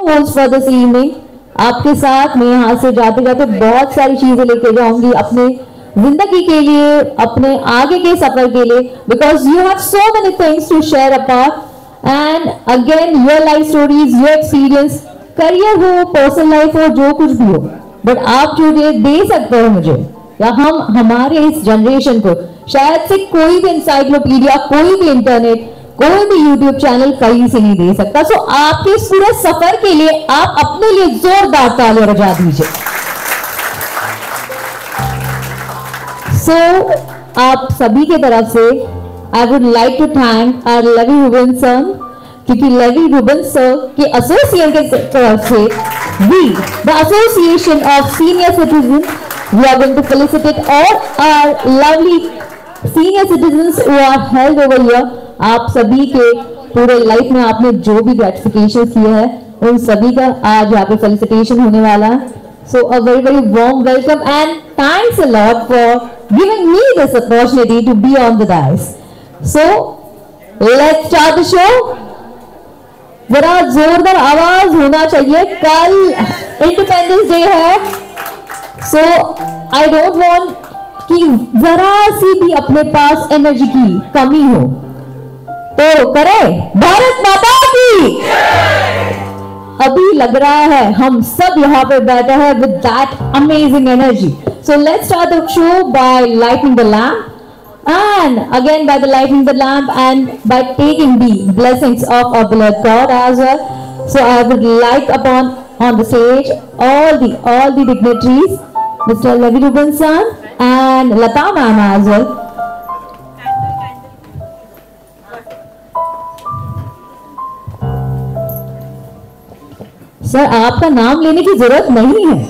For this evening. आपके साथ मैं यहाँ से जाते जाते बहुत सारी चीजें लेके जाऊंगी अपने जिंदगी के लिए, अपने आगे के सफर के लिए, because you have so many things to share apart and again your life stories, your experience, career हो, पर्सनल लाइफ हो, जो कुछ भी हो, बट आप जो दे सकते हो मुझे या हम हमारे इस जनरेशन को, शायद से कोई भी इंसाइक्लोपीडिया, कोई भी इंटरनेट, कोई भी यूट्यूब चैनल कहीं से नहीं दे सकता। सो आपके इस पूरे सफर के लिए आप अपने लिए जोरदार तालियां बजा दीजिए। सो आप सभी के तरफ से I would like to thank our Levi Ruben sir, क्योंकि लेवी रूबन सर के एसोसिएशन की तरफ से we the association of senior citizen we are going to felicitate all our lovely senior citizens who are held over here. आप सभी के पूरे life में आपने जो भी ग्रेटिफिकेशन किए हैं उन सभी का आज यहाँ पे फेलिसिटेशन होने वाला है। So a very very warm welcome and thanks a lot for giving me this opportunity to be on the dais. So let's start the show. जरा जोरदार आवाज होना चाहिए, कल इंडिपेंडेंस डे है। सो आई डोंट वांट कि जरा सी भी अपने पास एनर्जी की कमी हो, तो करें भारत माता की। अभी लग रहा है हम सब यहाँ पे बैठे हैं with that amazing energy. So let's start the show by lighting the lamp and again by the lighting the lamp and by taking the blessings of our beloved God as well. So I would like upon on the stage all the dignitaries, Mr. Levi Ruben sir and Lata ma'am as well. Sir आपका नाम लेने की जरूरत नहीं है।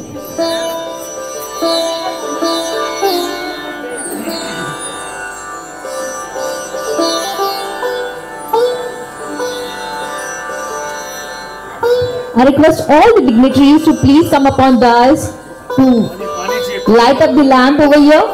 I request all the dignitaries to please come upon dais to light up the lamp over here.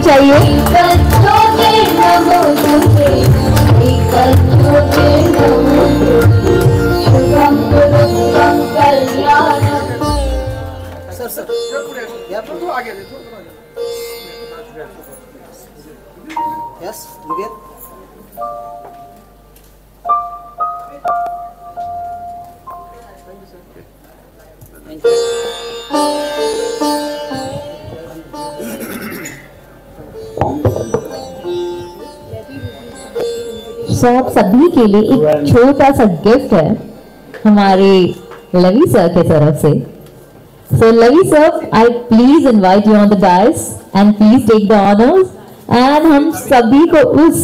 चाहिए। Yes, you get. Thank you. आप सभी के लिए एक छोटा सा गिफ्ट है हमारे लवी सर के तरफ से। So Levi sir, I please invite you on the dais and please take the honors and हम सभी को उस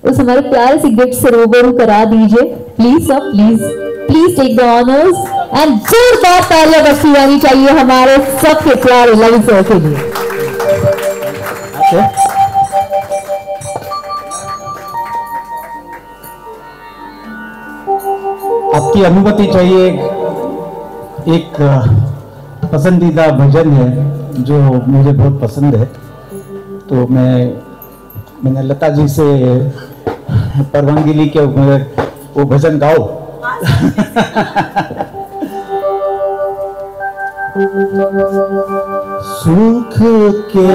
उस हमारे प्यारे से गिफ्ट से रूबरू करा दीजिए please sir, please please take the honours and जोरदार तालियां बजती रहनी चाहिए हमारे सबके प्यारे लवी सर के लिए। आपकी अनुमति चाहिए। एक पसंदीदा भजन है जो मुझे बहुत पसंद है, तो मैंने लता जी से परवानगी ली कि वो भजन गाओ। सुख के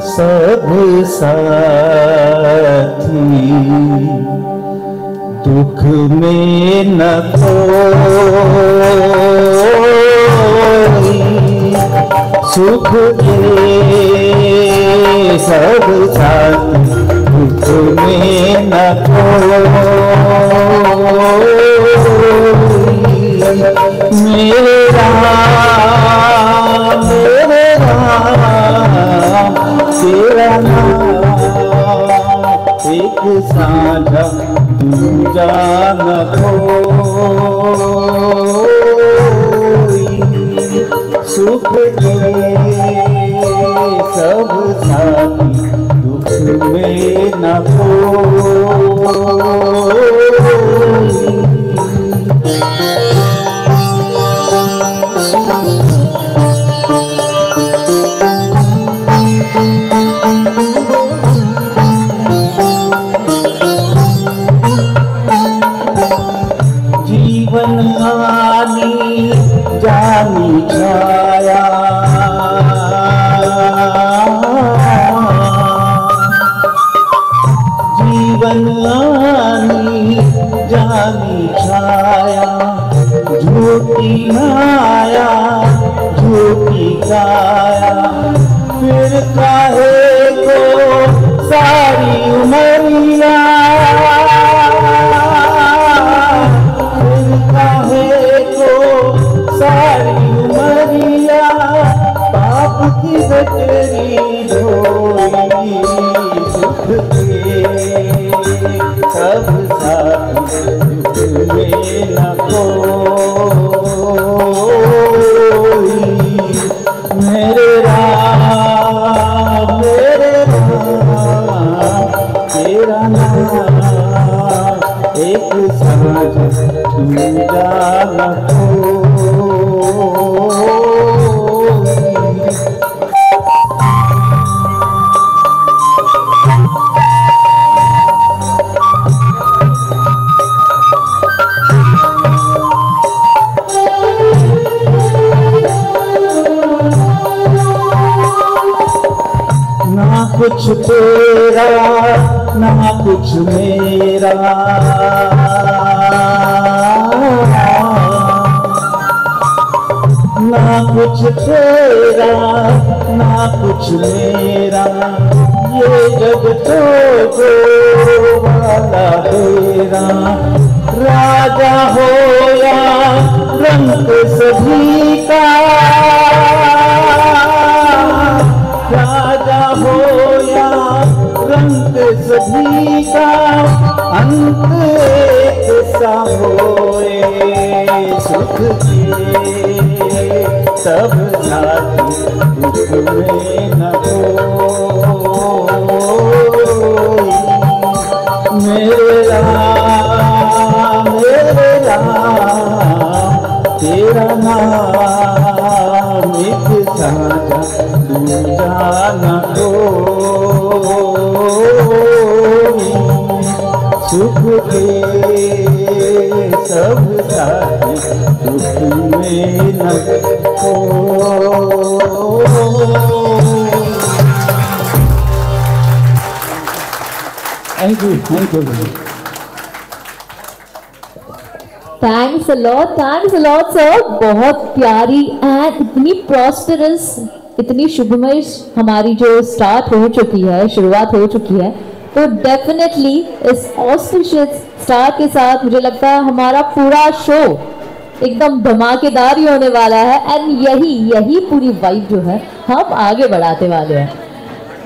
सब साथी दुख में न कोई, सुख के सब साथी दुख में न कोई, मेरे राम तेरा नाम एक साझा दूजा न कोई, सुख के सब साथी दुख में न कोई। जीवन आनी जानी छाया, जीवन आनी जानी छाया, झूठी माया झूठी काया, फिर काहे को सारी उमरिया, फिर काहे को सारी उमरिया, पाप की बटरी ढोई, सुख के सब साथी दुख में न कोई, मेरे राम तेरा नाम एक साझा दूजा न कोई। ना कुछ तेरा ना कुछ मेरा, ना कुछ तेरा ना कुछ मेरा, ये जग तो गो वाला तेरा, राजा हो या रंग सभी का, राजा हो या रंग सभी का, अंत एक सा होए, सुख के सब साथी दुख में न कोई, मेरे राम तेरा नाम एक साझा दूजा न कोई, सुख के सब साथी दुख में न कोई। Thank you thanks a lot sir. बहुत प्यारी एंड इतनी प्रॉस्परस, इतनी शुभमय हमारी जो स्टार्ट हो चुकी है, शुरुआत हो चुकी है, तो डेफिनेटली इस ऑस्पिशियस स्टार्ट के साथ मुझे लगता है हमारा पूरा शो एकदम धमाकेदार ही होने वाला है एंड यही पूरी वाइब जो है हम आगे बढ़ाते वाले हैं।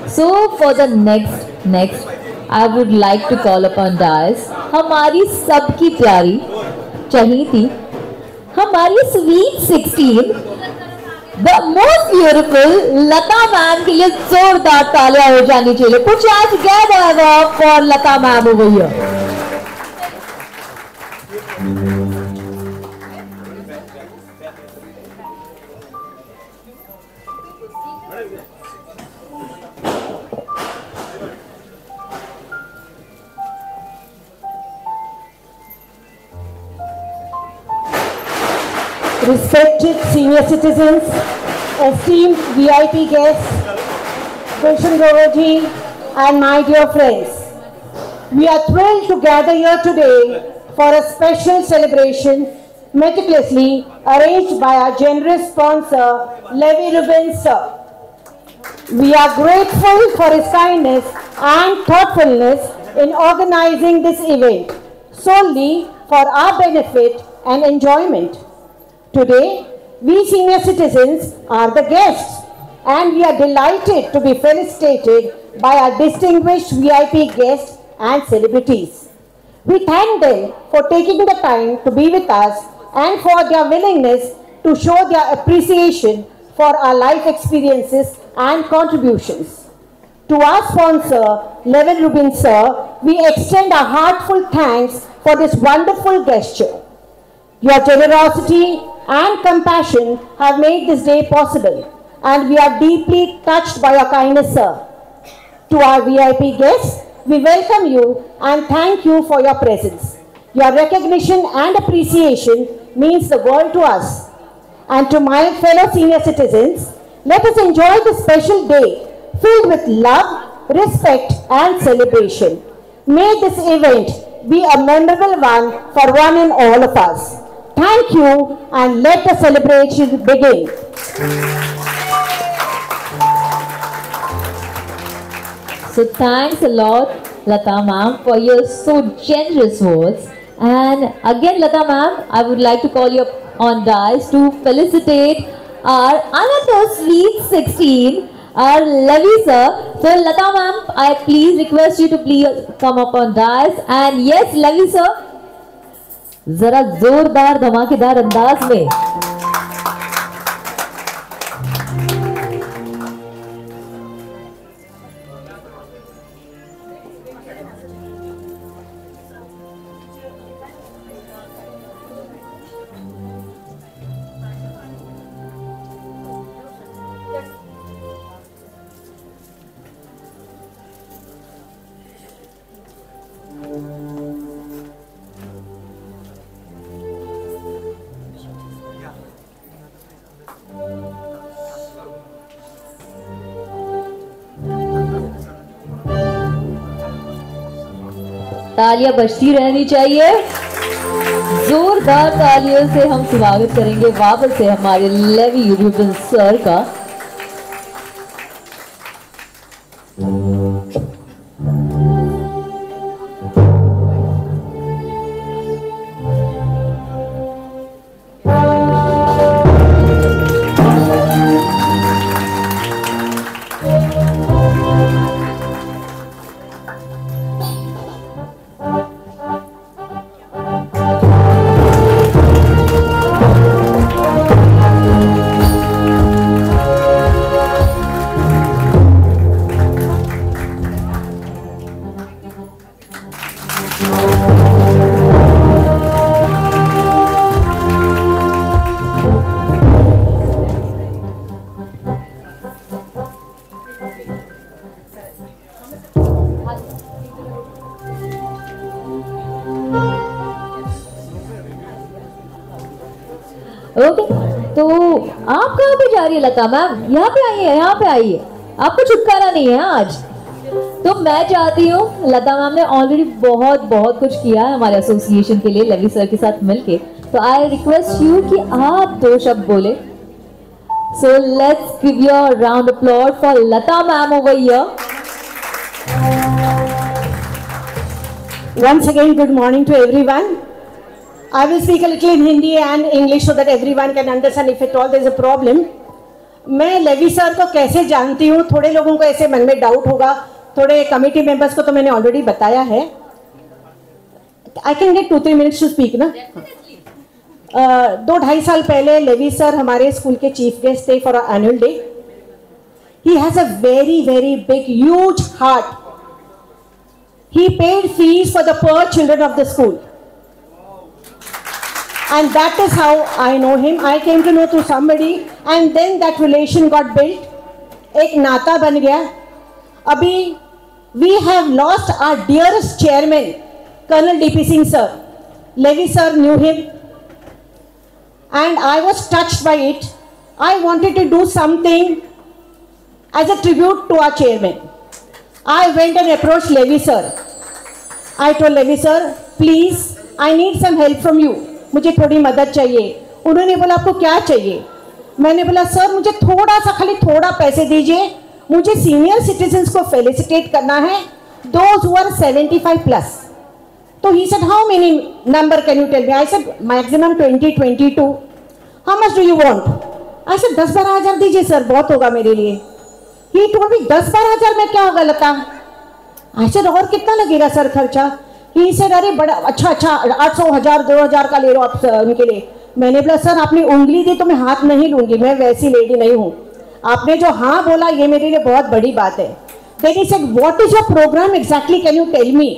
So for the next, I would like to call upon dais हमारी सबकी प्यारी चहीती हमारी sweet 16 the most beautiful Lata ma'am के लिए जोरदार तालियां हो जानी चाहिए. Put your hands together for Lata ma'am over here. Respected senior citizens, esteemed VIP guests, Gulshan Groverji and my dear friends, we are thrilled to gather here today for a special celebration meticulously arranged by our generous sponsor, Levy Rubin sir. We are grateful for his kindness and thoughtfulness in organizing this event solely for our benefit and enjoyment. Today, we senior citizens are the guests and we are delighted to be felicitated by our distinguished VIP guests and celebrities. We thank them for taking the time to be with us and for their willingness to show their appreciation for our life experiences and contributions. To our sponsor, Levy Rubin sir, we extend our heartfelt thanks for this wonderful gesture. Your generosity and compassion have made this day possible, and we are deeply touched by your kindness, sir. To our VIP guests, we welcome you and thank you for your presence. Your recognition and appreciation means the world to us. And to my fellow senior citizens, let us enjoy this special day filled with love, respect, and celebration. May this event be a memorable one for one and all of us. Thank you, and let the celebration begin. So thanks a lot, Lata ma'am, for your so generous words. And again, Lata ma'am, I would like to call you on dais to felicitate our another sweet 16, our Levy sir. So Lata ma'am, I please request you to please come up on dais. And yes, Levy sir, जरा जोरदार धमाकेदार अंदाज में तालियां बजती रहनी चाहिए. जोरदार तालियों से हम स्वागत करेंगे वापस से हमारे लेवी रूबिन सर का. ओके, तो आप कहाँ पे जा रही है लता मैम? यहाँ पे आइए, यहाँ पे आइए, आपको छुटकारा नहीं है आज. तो मैं चाहती हूँ, लता मैम ने ऑलरेडी बहुत बहुत कुछ किया है हमारे एसोसिएशन के लिए लेवी सर के साथ मिलके, तो आई रिक्वेस्ट यू कि आप दो शब्द बोले. So let's give your round applause for Lata ma'am over here. Once again, good morning to everyone. I will speak a little in Hindi and English so that everyone can understand if at all there is a problem. मैं levy sir को कैसे जानती हूँ, थोड़े लोगों को ऐसे मन में डाउट होगा, थोड़े कमेटी मेंबर्स को तो मैंने ऑलरेडी बताया है. I can get 2-3 minutes to speak ना. 2-2.5 साल पहले लेवी सर हमारे स्कूल के चीफ गेस्ट थे for annual day. He has a very very big huge heart. He paid fees for the poor children of the school. And that is how I know him. I came to know through somebody and then that relation got built. एक नाता बन गया. अभी we have lost our dearest chairman, Colonel D.P. Singh sir. Levy sir knew him. And I was touched by it. I wanted to do something as a tribute to our chairman. I went and approached Levy sir. I told Levy sir, please, I need some help from you. मुझे थोड़ी मदद चाहिए. उन्होंने बोला आपको क्या चाहिए? मैंने बोला सर मुझे थोड़ा सा, खाली थोड़ा पैसे दीजिए, मुझे सीनियर सिटीजन्स को फेलिसिटेट करना है, those who are 75+. तो he said, how many number can you tell me? I said maximum 20-22. How much do you want? I said 10-12 हज़ार दीजिए सर, बहुत होगा मेरे लिए. He told me 10-12 हज़ार में क्या होगा लता? I said और कितना लगेगा सर खर्चा? He said अरे बड़ा अच्छा 800,000 2,000 का ले लो आप उनके लिए. मैंने बोला सर आपने उंगली दी तो मैं हाथ नहीं लूंगी, मैं वैसी लेडी नहीं हूँ. आपने जो हाँ बोला ये मेरे लिए बहुत बड़ी बात है. Then he said what is your program exactly, can you tell me?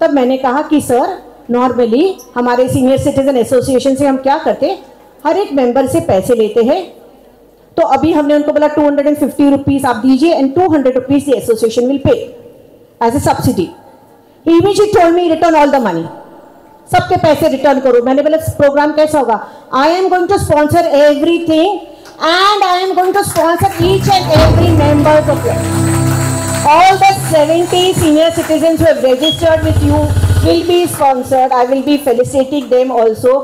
तब मैंने कहा कि सर नॉर्मली हमारे सीनियर सिटीजन एसोसिएशन से हम क्या करते, हर एक मेंबर से पैसे लेते हैं. तो अभी हमने उनको बोला 250 रुपीज आप दीजिए and 200 rupees the association will pay as a subsidy. He immediately told me return all the money, सबके पैसे रिटर्न करो. मैंने बोला प्रोग्राम कैसा होगा? I am going to sponsor everything and I am going to sponsor each and every members of all the 70 senior citizens who have registered with you will be sponsored. I will be felicitating them also.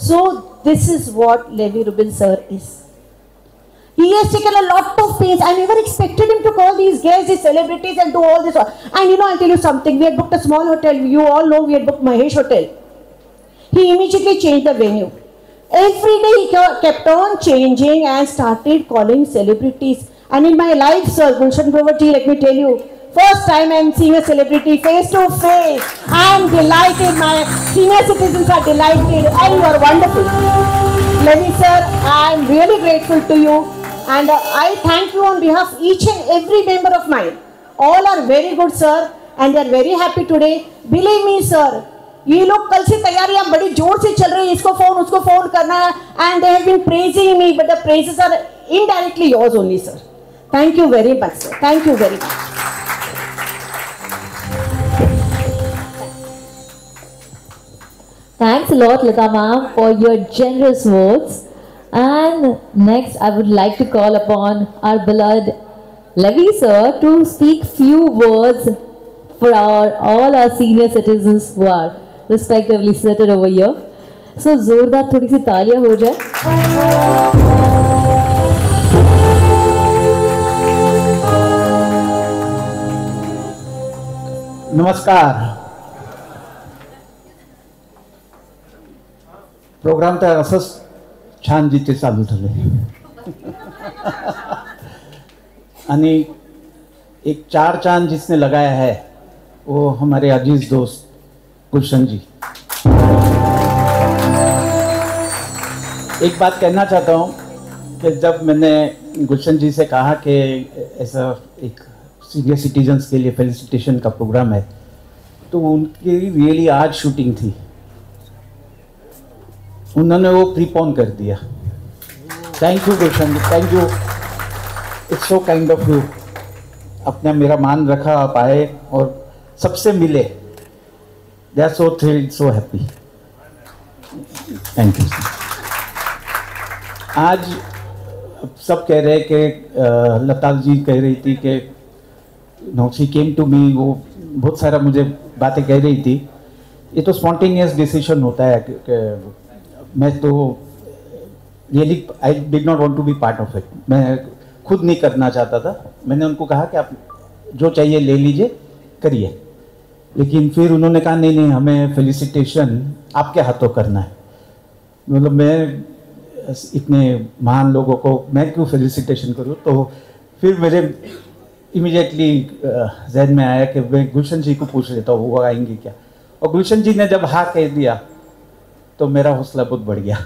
So this is what Levy Rubin sir is. He has taken a lot of pains. I never expected him to call these guests, these celebrities and do all this. And you know, I'll tell you something. We had booked a small hotel. You all know we had booked Mahesh Hotel. He immediately changed the venue. Every day he kept on changing and started calling celebrities. And in my life, sir, Gulshan Grover ji, let me tell you, first time I am seeing a celebrity face to face. I am delighted. My senior citizens are delighted. And you are wonderful. Levy sir, I am really grateful to you. And I thank you on behalf of each and every member of mine. All are very good, sir. And they are very happy today. Believe me, sir. ये लोग कल से तैयारियां बड़ी जोर से चल रही है, इसको फोन उसको फोन करना है. And they have been praising me, but the praises are indirectly yours only, sir. Thank you very much, sir. Thank you very much. Thanks a lot, Lata ma'am, for your generous words. And next, I would like to call upon our beloved Levy sir to speak few words for all our senior citizens who are respectively seated over here. So, जोरदार थोड़ी सी तालियां हो जाए. नमस्कार. Programme तर असंच छान जिथे चालू झाले आणि एक 4 चांद जिसने लगाया है वो हमारे अजीज दोस्त गुलशन जी. एक बात कहना चाहता हूँ कि जब मैंने गुलशन जी से कहा कि ऐसा एक सीनियर सिटीजन्स के लिए फेलिसिटेशन का प्रोग्राम है, तो उनकी रियली आज शूटिंग थी, उन्होंने वो प्रीपोन कर दिया. Thank you Gulshan, thank you. It's so kind of you. अपना मेरा मान रखा, आप आए और सबसे मिले. They are so thrilled, so happy. Thank you. आज सब कह रहे कि लता जी कह रही थी कि no she came to me, वो बहुत सारा मुझे बातें कह रही थी. ये तो स्पॉन्टेनियस डिसीजन होता है कि मैं तो really I did not want to be part of it. मैं खुद नहीं करना चाहता था. मैंने उनको कहा कि आप जो चाहिए ले लीजिए, करिए. लेकिन फिर उन्होंने कहा नहीं नहीं, हमें फेलिसिटेशन आपके हाथों करना है. मतलब मैं इतने महान लोगों को मैं क्यों फेलिसिटेशन करूं, तो फिर मेरे इमीडिएटली जहन में आया कि मैं गुलशन जी को पूछ लेता हूँ वो आएंगे क्या। और गुलशन जी ने जब हाँ कह दिया तो मेरा हौसला बहुत बढ़ गया।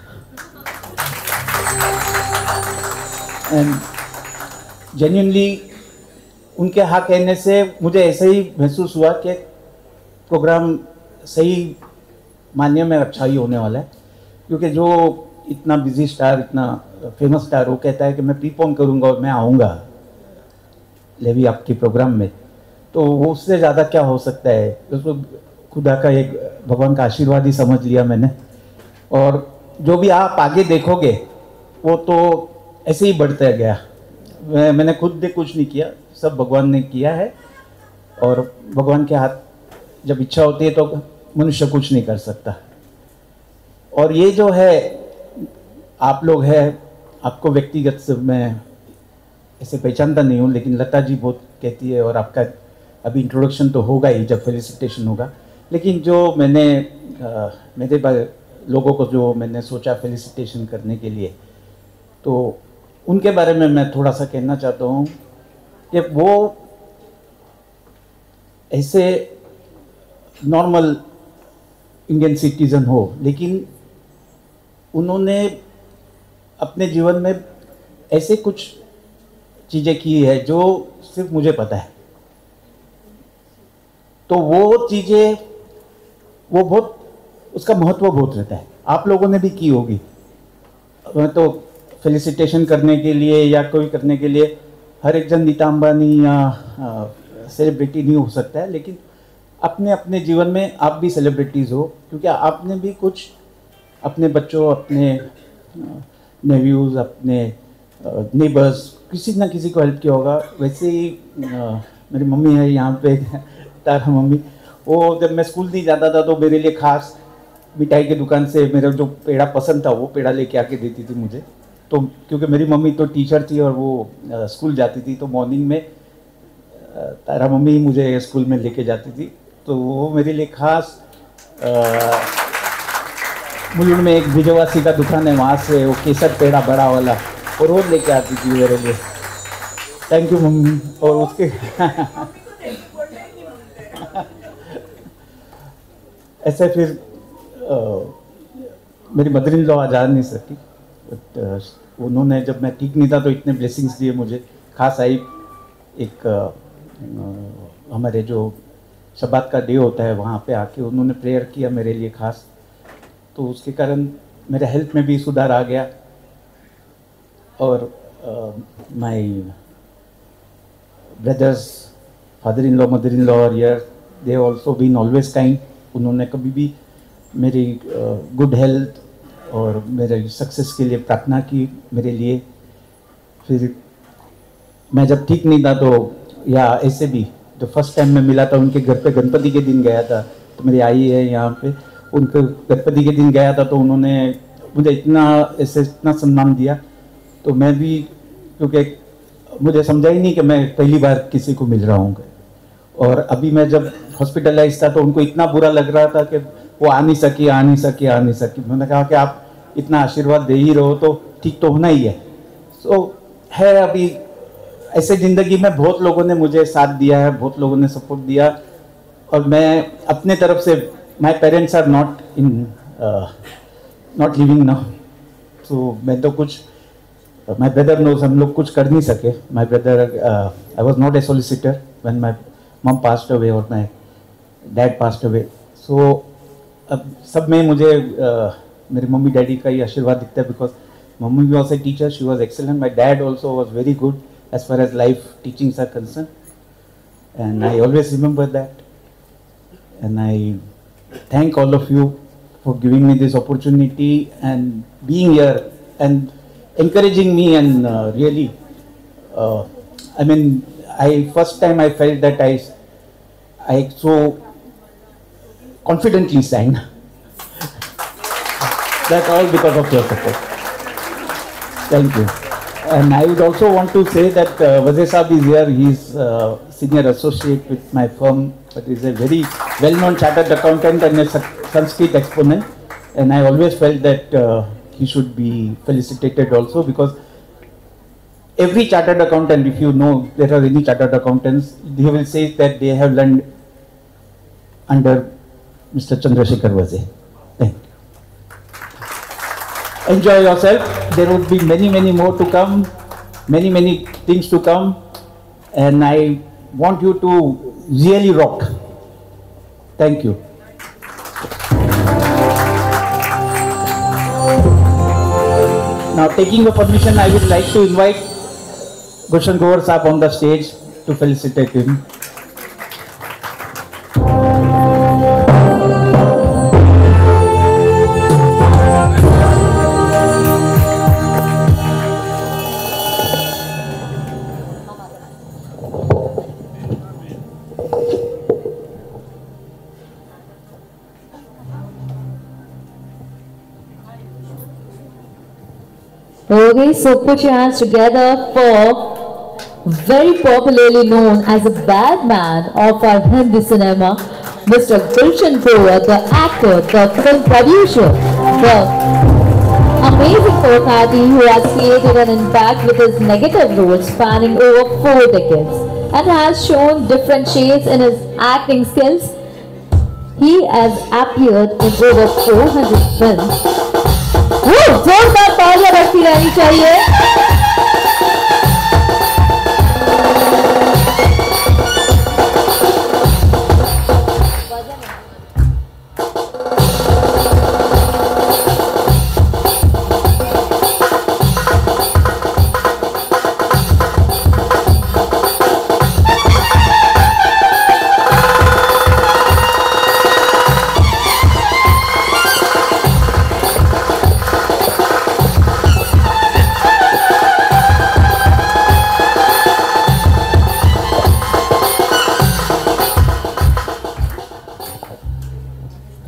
एंड जेन्युइनली उनके हाँ कहने से मुझे ऐसे ही महसूस हुआ कि प्रोग्राम सही मायने में अच्छा ही होने वाला है, क्योंकि जो इतना बिजी स्टार, इतना फेमस स्टार, वो कहता है कि मैं प्रीपोन करूंगा और मैं आऊँगा लेवी आपके प्रोग्राम में, तो वो उससे ज़्यादा क्या हो सकता है। उसको खुदा का एक भगवान का आशीर्वाद ही समझ लिया मैंने। और जो भी आप आगे देखोगे वो तो ऐसे ही बढ़ता गया। मैंने खुद भी कुछ नहीं किया, सब भगवान ने किया है। और भगवान के हाथ जब इच्छा होती है तो मनुष्य कुछ नहीं कर सकता। और ये जो है आप लोग हैं, आपको व्यक्तिगत से मैं ऐसे पहचानता नहीं हूँ, लेकिन लता जी बहुत कहती है और आपका अभी इंट्रोडक्शन तो होगा ही जब फेलिसिटेशन होगा। लेकिन जो मैंने मेरे लोगों को जो मैंने सोचा फेलिसिटेशन करने के लिए, तो उनके बारे में मैं थोड़ा सा कहना चाहता हूँ कि वो ऐसे नॉर्मल इंडियन सिटीजन हो, लेकिन उन्होंने अपने जीवन में ऐसे कुछ चीज़ें की है जो सिर्फ मुझे पता है। तो वो चीज़ें वो बहुत, उसका महत्व बहुत रहता है। आप लोगों ने भी की होगी। मैं तो फेलिसिटेशन करने के लिए या कोई करने के लिए हर एक जन नीता अंबानी या सेलिब्रिटी नहीं हो सकता है, लेकिन अपने अपने जीवन में आप भी सेलिब्रिटीज़ हो, क्योंकि आपने भी कुछ अपने बच्चों, अपने नेव्यूज़, अपने नेबर्स, किसी ना किसी को हेल्प किया होगा। वैसे ही मेरी मम्मी है यहाँ पे, तारा मम्मी, वो जब मैं स्कूल नहीं जाता था तो मेरे लिए खास मिठाई की दुकान से मेरा जो पेड़ा पसंद था वो पेड़ा लेके आके देती थी मुझे। तो क्योंकि मेरी मम्मी तो टीचर थी और वो स्कूल जाती थी, तो मॉर्निंग में तारा मम्मी ही मुझे स्कूल में लेके जाती थी। तो वो मेरे लिए खास मुलुंड में एक विजयवासी का दुकान है, वहाँ से वो केसर पेड़ा बड़ा वाला वो रोज लेके आती थी मेरे लिए। Thank you mummy. और उसके ऐसे फिर मेरी मदर इन लॉ आज आ नहीं सकी, बट उन्होंने, जब मैं ठीक नहीं था तो इतने ब्लेसिंग्स दिए मुझे। खास आई एक हमारे जो शबात का डे होता है वहाँ पे आके उन्होंने प्रेयर किया मेरे लिए खास, तो उसके कारण मेरे हेल्थ में भी सुधार आ गया। और my brothers, father in law, mother in law और यार, they also been always kind. उन्होंने कभी भी मेरी गुड हेल्थ और मेरे सक्सेस के लिए प्रार्थना की मेरे लिए। फिर मैं जब ठीक नहीं था तो, या ऐसे भी जो फर्स्ट टाइम मैं मिला था उनके घर पे, गणपति के दिन गया था, तो मेरी आई है यहाँ पे, उनके गणपति के दिन गया था तो उन्होंने मुझे इतना ऐसे इतना सम्मान दिया। तो मैं भी, क्योंकि मुझे समझा ही नहीं कि मैं पहली बार किसी को मिल रहा हूँ। और अभी मैं जब हॉस्पिटलाइज था तो उनको इतना बुरा लग रहा था कि वो आ नहीं सकी। मैंने कहा कि आप इतना आशीर्वाद दे ही रहो तो ठीक तो होना ही है। सो है, अभी ऐसे ज़िंदगी में बहुत लोगों ने मुझे साथ दिया है, बहुत लोगों ने सपोर्ट दिया। और मैं अपने तरफ से, my parents are not living now, so मैं तो कुछ, माय ब्रदर नोज, हम लोग कुछ कर नहीं सके। My brother, I was not a solicitor when my mum passed away और माय डैड पास्ड अवे। सो अब सब में मुझे मेरी मम्मी डैडी का ही आशीर्वाद दिखता है, because mummy was a teacher, she was excellent. My dad also was very good as far as life teachings are concerned, and I always remember that. And I thank all of you for giving me this opportunity and being here and encouraging me, and really, I mean, first time I felt that I so confidently sang. That's all because of your support. Thank you. And I would also want to say that Wazir Saab is here. He is senior associate with my firm, but he is a very well-known chartered accountant and a Sanskrit exponent. And I always felt that he should be felicitated also, because every chartered accountant, if you know there are any chartered accountants, they will say that they have learned under Mr. Chandrasekhar Vaze. Thank you. Enjoy yourself. There would be many more to come, many things to come, and I want you to really rock. Thank you. Now, taking your permission, I would like to invite Gulshan Grover Saab on the stage to felicitate him. Okay, so put your hands together for very popularly known as a bad man of our Hindi cinema, Mr. Gulshan Grover, the actor, the film producer, the amazing personality who has created an impact with his negative roles spanning over 4 decades and has shown different shades in his acting skills. He has appeared in over 400 films. जोरदार तालियां बजती रहनी चाहिए।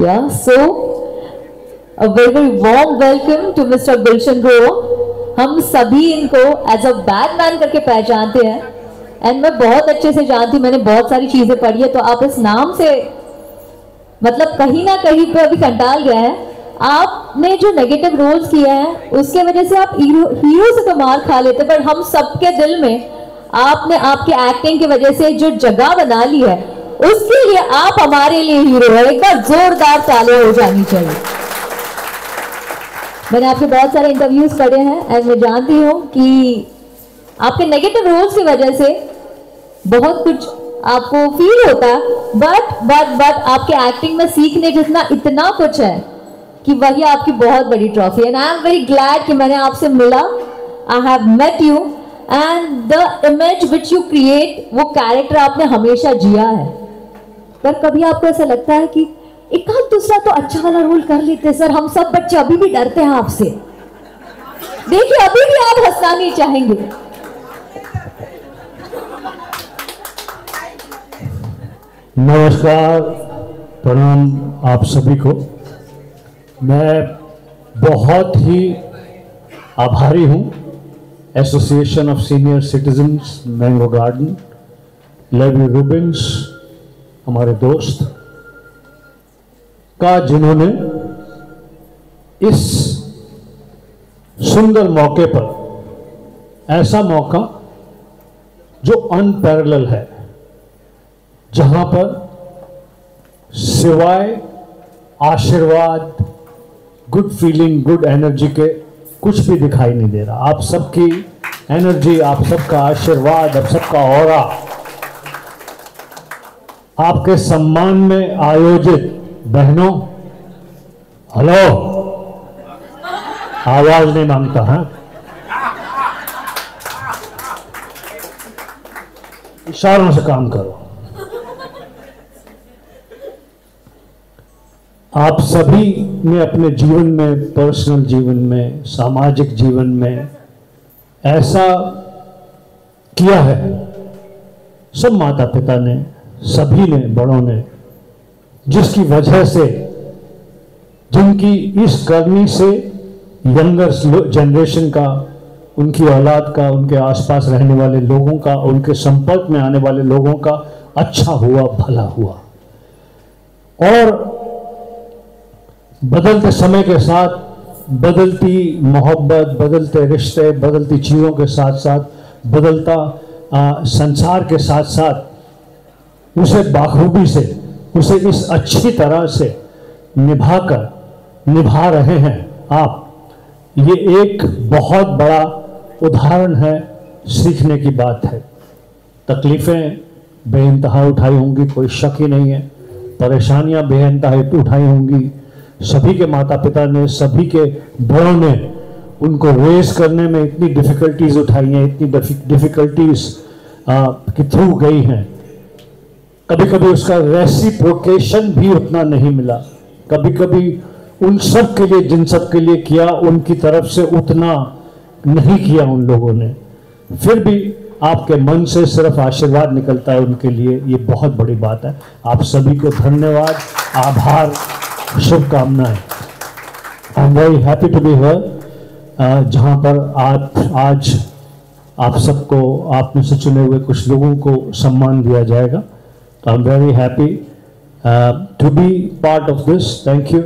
Yeah, so a very warm welcome to Mr. Gulshan Grover. हम सभी इनको as a bad man करके पहचानते हैं, एंड मैं बहुत अच्छे से जानती हूँ, मैंने बहुत सारी चीजें पढ़ी है, तो आप इस नाम से मतलब कहीं ना कहीं पे अभी कंटाल गया है। आपने जो नेगेटिव रोल्स किए हैं उसके वजह से आप हीरो से तो मार खा लेते, पर हम सबके दिल में आपने आपके एक्टिंग की वजह से जो जगह बना ली है, उसके लिए आप हमारे लिए हीरो है। एक बार जोरदार तालियां हो जानी चाहिए। मैंने आपके बहुत सारे इंटरव्यूज पढ़े हैं एंड मैं जानती हूँ कि आपके नेगेटिव रोल्स की वजह से बहुत कुछ आपको फील होता है, बट आपके एक्टिंग में सीखने जितना इतना कुछ है कि वही आपकी बहुत बड़ी ट्रॉफी है। And I am very glad कि मैंने आपसे मिला, I have met you, and the image which you create, वो कैरेक्टर आपने हमेशा जिया है। पर कभी आपको ऐसा लगता है कि एक आध दूसरा तो अच्छा वाला रोल कर लेते सर, हम सब बच्चे अभी भी डरते हैं आपसे, देखिए अभी भी आप हंसना नहीं चाहेंगे। नमस्कार, प्रणाम आप सभी को। मैं बहुत ही आभारी हूँ association of senior citizens mango garden, Levi Rubins हमारे दोस्त का, जिन्होंने इस सुंदर मौके पर, ऐसा मौका जो अनपैरेलल है, जहां पर सिवाय आशीर्वाद, गुड फीलिंग, गुड एनर्जी के कुछ भी दिखाई नहीं दे रहा। आप सबकी एनर्जी, आप सबका आशीर्वाद, आप सबका ऑरा, आपके सम्मान में आयोजित बहनों, हेलो, आवाज नहीं मांगता है, इशारों से काम करो। आप सभी ने अपने जीवन में, पर्सनल जीवन में, सामाजिक जीवन में ऐसा किया है, सब माता पिता ने, सभी ने, बड़ों ने, जिसकी वजह से, जिनकी इस करनी से यंगर जनरेशन का, उनकी औलाद का, उनके आसपास रहने वाले लोगों का, उनके संपर्क में आने वाले लोगों का अच्छा हुआ, भला हुआ। और बदलते समय के साथ बदलती मोहब्बत, बदलते रिश्ते, बदलती चीज़ों के साथ साथ बदलता संसार के साथ साथ उसे बाखूबी से, उसे इस अच्छी तरह से निभा रहे हैं आप, ये एक बहुत बड़ा उदाहरण है, सीखने की बात है। तकलीफ़ें बेइंतहा उठाई होंगी, कोई शक ही नहीं है। परेशानियां बेइंतहा उठाई होंगी। सभी के माता पिता ने, सभी के बड़ों ने उनको रेस करने में इतनी डिफ़िकल्टीज उठाई हैं, इतनी डिफ़िकल्टीज के थ्रू गई हैं। कभी कभी उसका रेसिप्रोकेशन भी उतना नहीं मिला। कभी कभी उन सब के लिए, जिन सब के लिए किया, उनकी तरफ से उतना नहीं किया उन लोगों ने। फिर भी आपके मन से सिर्फ आशीर्वाद निकलता है उनके लिए, ये बहुत बड़ी बात है। आप सभी को धन्यवाद, आभार, शुभकामनाएं। I am very happy to be here, जहाँ पर आज आप सबको, आप में से चुने हुए कुछ लोगों को सम्मान दिया जाएगा। तो I am very happy to be part of this. Thank you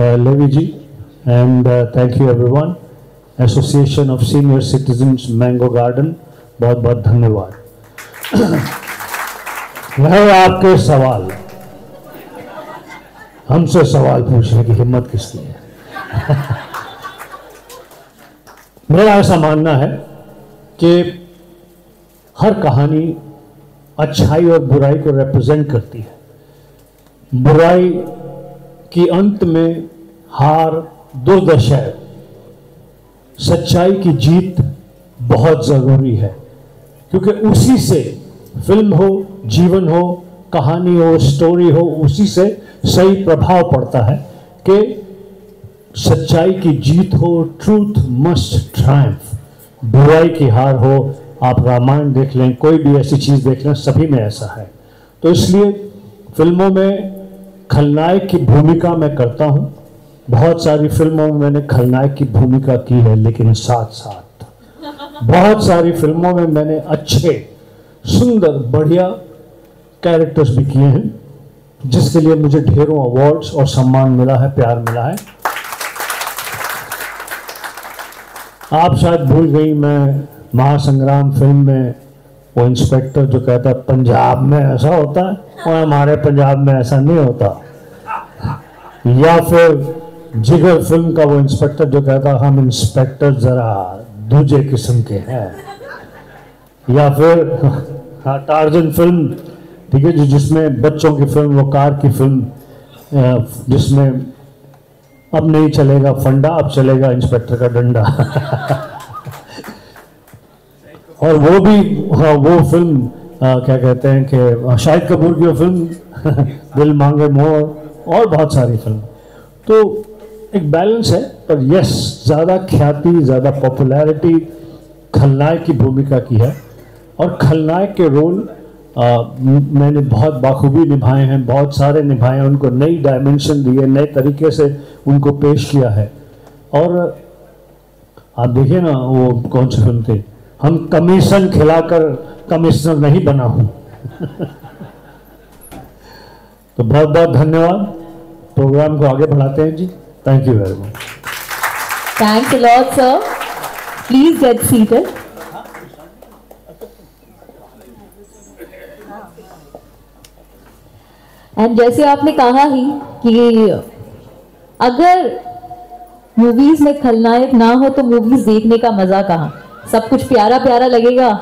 Levi ji, and thank you everyone. Association of senior citizens mango garden, बहुत बहुत धन्यवाद। रहे आपके सवाल, हमसे सवाल पूछने की हिम्मत किसकी है? मेरा ऐसा मानना है कि हर कहानी अच्छाई और बुराई को रिप्रेजेंट करती है। बुराई की अंत में हार दुर्दशा है, सच्चाई की जीत बहुत ज़रूरी है, क्योंकि उसी से फिल्म हो, जीवन हो, कहानी हो, स्टोरी हो, उसी से सही प्रभाव पड़ता है कि सच्चाई की जीत हो। ट्रूथ मस्ट ट्रायम्फ, बुराई की हार हो। आप रामायण देख लें, कोई भी ऐसी चीज़ देख लें, सभी में ऐसा है। तो इसलिए फिल्मों में खलनायक की भूमिका मैं करता हूँ। बहुत सारी फिल्मों में मैंने खलनायक की भूमिका की है, लेकिन साथ साथ बहुत सारी फिल्मों में मैंने अच्छे, सुंदर, बढ़िया कैरेक्टर्स भी किए हैं, जिसके लिए मुझे ढेरों अवार्ड्स और सम्मान मिला है, प्यार मिला है। आप शायद भूल गई, मैं महासंग्राम फिल्म में वो इंस्पेक्टर जो कहता है पंजाब में ऐसा होता है और हमारे पंजाब में ऐसा नहीं होता, या फिर जिगर फिल्म का वो इंस्पेक्टर जो कहता हम इंस्पेक्टर जरा दूसरे किस्म के हैं, या फिर टार्जन फिल्म, ठीक है, जिसमें बच्चों की फिल्म, वो कार की फिल्म, जिसमें अब नहीं चलेगा फंडा, अब चलेगा इंस्पेक्टर का डंडा। और वो भी, हाँ, वो फिल्म क्या कहते हैं कि शाहिद कपूर की वो फिल्म दिल मांगे मोर, और बहुत सारी फिल्म। तो एक बैलेंस है, पर यस, ज़्यादा ख्याति, ज़्यादा पॉपुलैरिटी खलनायक की भूमिका की है। और खलनायक के रोल मैंने बहुत बाखूबी निभाए हैं, बहुत सारे निभाए हैं, उनको नई डायमेंशन दी है, नए तरीके से उनको पेश किया है। और आप देखिए ना, वो कौन सी फिल्म थी, हम कमीशन खिलाकर कमिश्नर नहीं बना हूं। तो बहुत बहुत धन्यवाद। प्रोग्राम को आगे बढ़ाते हैं जी। Thank you very much. Thanks a lot, sir. Please get seated. And जैसे आपने कहा ही कि अगर मूवीज में खलनायक ना हो तो मूवीज देखने का मजा कहाँ। सब कुछ प्यारा प्यारा लगेगा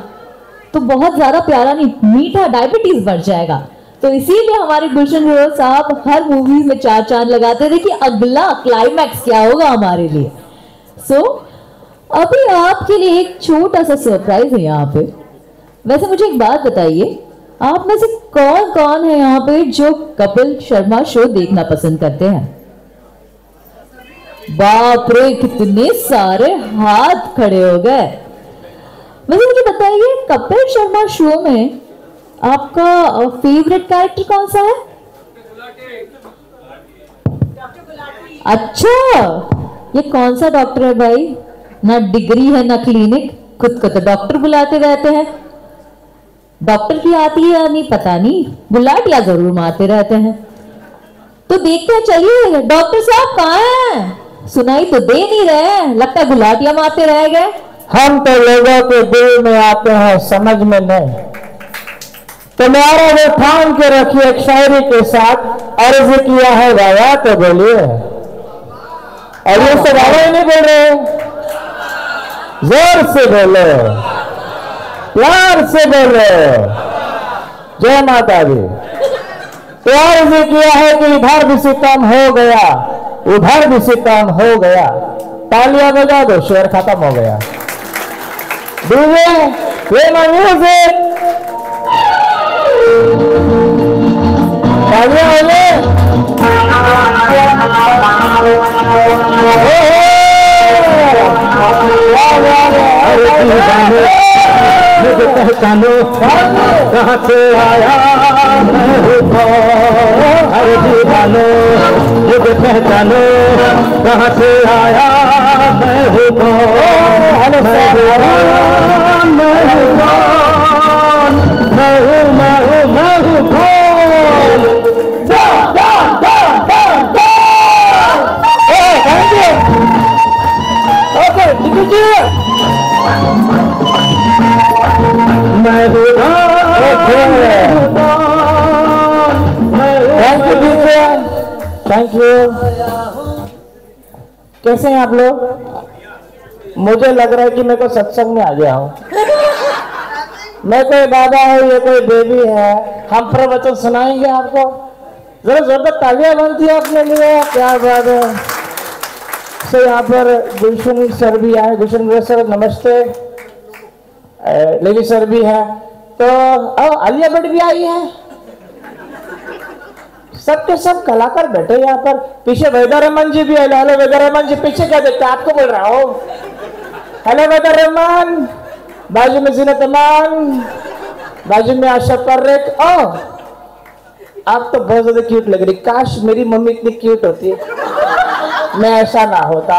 तो बहुत ज्यादा प्यारा नहीं, मीठा, डायबिटीज बढ़ जाएगा। तो इसीलिए हमारे गुलशन ग्रोवर साहब हर मूवी में 4 चांद लगाते थे कि अगला क्लाइमैक्स क्या होगा हमारे लिए। सो अभी आपके लिए एक छोटा सा सरप्राइज है यहाँ पे। वैसे मुझे एक बात बताइए, आप में से कौन कौन है यहाँ पे जो कपिल शर्मा शो देखना पसंद करते हैं? बाप रे, कितने सारे हाथ खड़े हो गए। वैसे मुझे बताइए, कपिल शर्मा शो में आपका फेवरेट कैरेक्टर कौन सा है? अच्छा, ये कौन सा डॉक्टर है भाई? ना डिग्री है ना क्लिनिक, खुद को तो डॉक्टर बुलाते रहते हैं। डॉक्टर की आती है या नहीं पता नहीं, बुलाटिया जरूर मारते रहते हैं। तो देखते हैं, चलिए डॉक्टर साहब कहाँ हैं? सुनाई तो दे नहीं रहे, लगता गुलाटियां मारते रह गए। हम तो लोगों के दिल में आते हैं, समझ में नहीं। तो मेरा वो ठान के रखिए एक शायरी के साथ अर्ज किया है गाया तो बोलिए। और ये सब गाया ही नहीं बोल रहे, जोर से बोलो, प्यार से बोलो, जय माता दी। तो अर्ज किया है कि इधर भी सितम हो गया, उधर भी सितम हो गया, तालियां बजा दो, शेर खत्म हो गया। डीजे प्ले माय म्यूजिक, तालियां हो गए। मुझे पहचानो कहाँ से आया मैं हूँ कौन, अरे दीवानो मुझे पहचानो कहाँ से आया मैं हूँ कौन, मैं हूँ कौन, मैं हूँ कौन। Okay thank you. कैसे हैं आप लोग? मुझे लग रहा है कि मैं कोई सत्संग में आ गया हूँ। मैं कोई बाबा है, ये कोई बेबी है, हम प्रवचन सुनाएंगे आपको। जरा जोरदार तालियां बनती है अपने लिए, क्या बात है। सो यहाँ पर गुलशन सर भी आए, गुलशन सर नमस्ते, लेवी सर भी है, तो आलिया भट्ट भी आई है। सबके सब कलाकार बैठे यहाँ पर। पीछे वैदा रहमान जी भी है। हेलो वैदा रहमान जी, पीछे क्या देखते हैं, आपको बोल रहा हूँ। हेलो वैदा रहमान, बाजू में जीनत अमान, बाजू में आशा पर्रेक। आप तो बहुत ज्यादा क्यूट लग रही, काश मेरी मम्मी इतनी क्यूट होती, मैं ऐसा ना होता।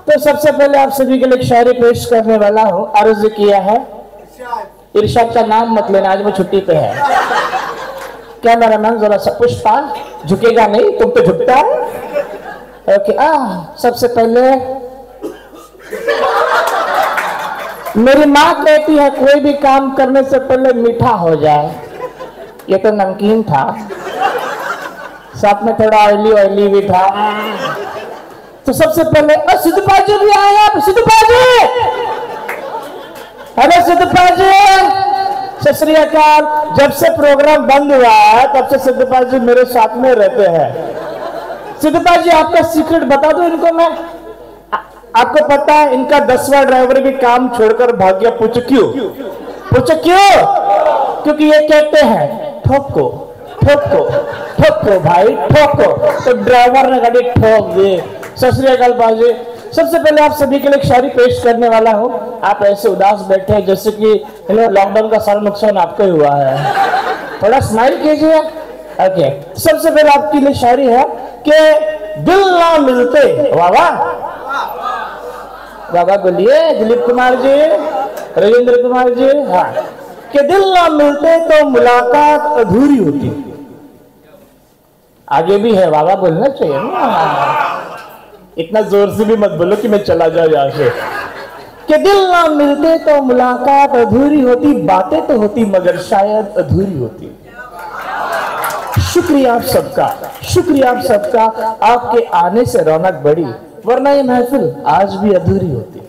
तो सबसे पहले आप सभी के लिए एक शायरी पेश करने वाला हूँ। अर्ज किया है, इरशाद का नाम मत लेना, आज वो छुट्टी पे है। क्या मेरा नाम जरा सा पुष्पा, झुकेगा नहीं, तुम तो झुकता है। ओके, सबसे पहले मेरी माँ कहती है कोई भी काम करने से पहले मीठा हो जाए। ये तो नमकीन था, साथ में थोड़ा ऑयली भी था। तो सबसे पहले सिद्धू पाजी भी आए आप, सिद्धू पाजी। अरे सिद्धू पाजी, सत श्री अकाल। जब से प्रोग्राम बंद हुआ है तब से सिद्धू पाजी मेरे साथ में रहते हैं। सिद्धू पाजी, आपका सीक्रेट बता दो इनको मैं। आपको पता है इनका 10वां ड्राइवर भी काम छोड़कर भाग गया। पूछो क्यों? पूछो क्यों? क्योंकि ये कहते हैं ठोको ठोको ठोको भाई ठोको, तो ड्राइवर ने गाड़ी ठोक दी। सत श्री अकाल पाजी। सबसे पहले आप सभी के लिए एक शायरी पेश करने वाला हूँ। आप ऐसे उदास बैठे हैं जैसे कि लॉकडाउन का सारा नुकसान आपको ही हुआ है, थोड़ा स्माइल कीजिए। ओके, सबसे पहले आपके लिए शायरी है कि दिल ना मिलते, वाह वाह बाबा बोलिए, दिलीप कुमार जी, राजेंद्र कुमार जी, हाँ, कि दिल ना मिलते तो मुलाकात अधूरी होती। आगे भी है, बाबा बोलना चाहिए ना, इतना जोर से भी मत बोलो कि मैं चला जाऊं यहाँ से। कि दिल ना मिलते तो मुलाकात अधूरी होती, बातें तो होती मगर शायद अधूरी होती। शुक्रिया आप सबका, शुक्रिया आप सबका, आपके आने से रौनक बढ़ी, वरना ये महफिल आज भी अधूरी होती।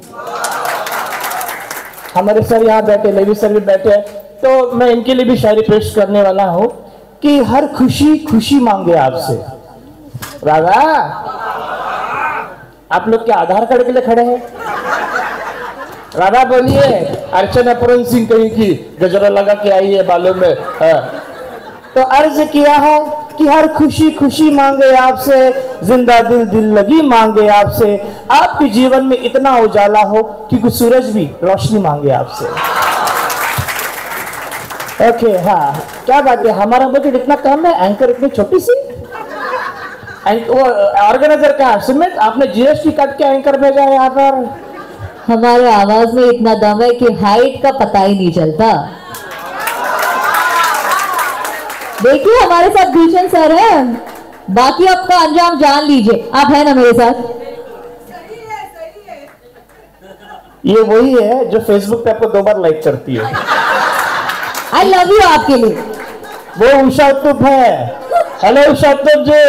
हमारे सर यहाँ बैठे, लेवी सर भी बैठे, तो मैं इनके लिए भी शायरी पेश करने वाला हूँ कि हर खुशी खुशी मांगे आपसे। राधा, आप लोग क्या आधार कार्ड के लिए खड़े हैं? राधा बोलिए। अर्चना पूरन सिंह कहीं की गजरा लगा के आई है बालों में। तो अर्ज किया है कि हर खुशी खुशी मांगे आपसे, जिंदा दिल दिल लगी मांगे आपसे, आपके जीवन में इतना उजाला हो कि कुछ सूरज भी रोशनी मांगे आपसे। ओके, हाँ, क्या बात है, हमारा बजट इतना कम है, एंकर इतनी छोटी सी। वो ऑर्गेनाइजर का सिमेंट आपने जीएसटी काट के एंकर भेजा है यहाँ पर। हमारे आवाज में इतना दम है कि हाइट का पता ही नहीं चलता। देखिए हमारे साथ भीषण सर है, बाकी आपका अंजाम जान लीजिए। आप है ना मेरे साथ? ये वही है जो फेसबुक पे आपको 2 बार लाइक करती है। आई लव यू आपके लिए। वो उषा उत्तुप है। हेलो उषा उत्तुप जी।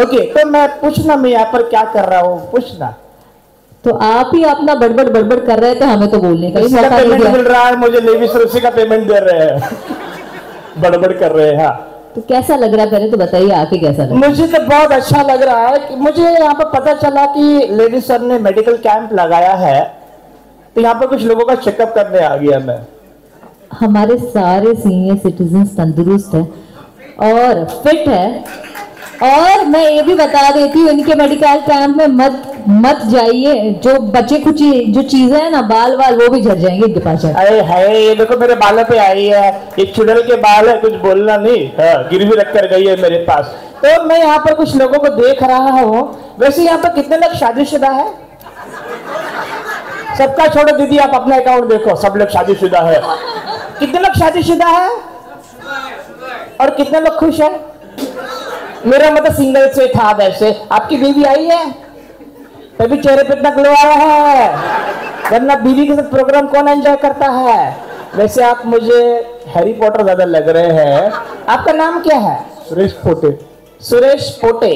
ओके, तो मैं पूछना, मैं यहाँ पर क्या कर रहा हूँ पूछना। तो आप ही अपना बड़बड़ बड़बड़ कर रहे थे, हमें तो बोलने का ही इसका मौका नहीं पेमेंट दिया। मिल रहा है मुझे, लेवी सर उसी का पेमेंट दे रहे हैं। बड़बड़ कर रहे हैं। हाँ, तो कैसा लग रहा है पहले तो बताइए, आके कैसा लग रहा मुझे तो बहुत अच्छा लग रहा है कि मुझे यहाँ पर पता चला कि लेडी सर ने मेडिकल कैंप लगाया है, तो यहाँ पर कुछ लोगों का चेकअप करने आ गया मैं। है? हमारे सारे सीनियर सिटीजन तंदुरुस्त है और फिट है। और मैं ये भी बता देती हूँ, इनके मेडिकल कैंप में मत जाइए। जो बचे कुछ जो चीजें हैं ना, बाल वो भी झड़ जाएंगे इनके पास। अरे है, ये देखो मेरे बालों पे आई है, ये चुड़ैल के बाल है, कुछ बोलना नहीं। हाँ, गिरवी रख कर गई है मेरे पास। तो मैं यहाँ पर कुछ लोगों को देख रहा हूँ। वैसे यहाँ पर कितने लोग शादीशुदा है? सबका छोड़ो दीदी, आप अपना अकाउंट देखो, सब लोग शादीशुदा है। कितने लोग शादीशुदा है और कितने लोग खुश है? मेरा मतलब सिंगल से था। वैसे आपकी बीवी आई है तभी चेहरे पे इतना ग्लो आ रहा है, वरना बीवी के साथ प्रोग्राम कौन एंजॉय करता है? वैसे आप मुझे हैरी पॉटर ज्यादा लग रहे हैं। आपका नाम क्या है? सुरेश पोटे। सुरेश पोटे,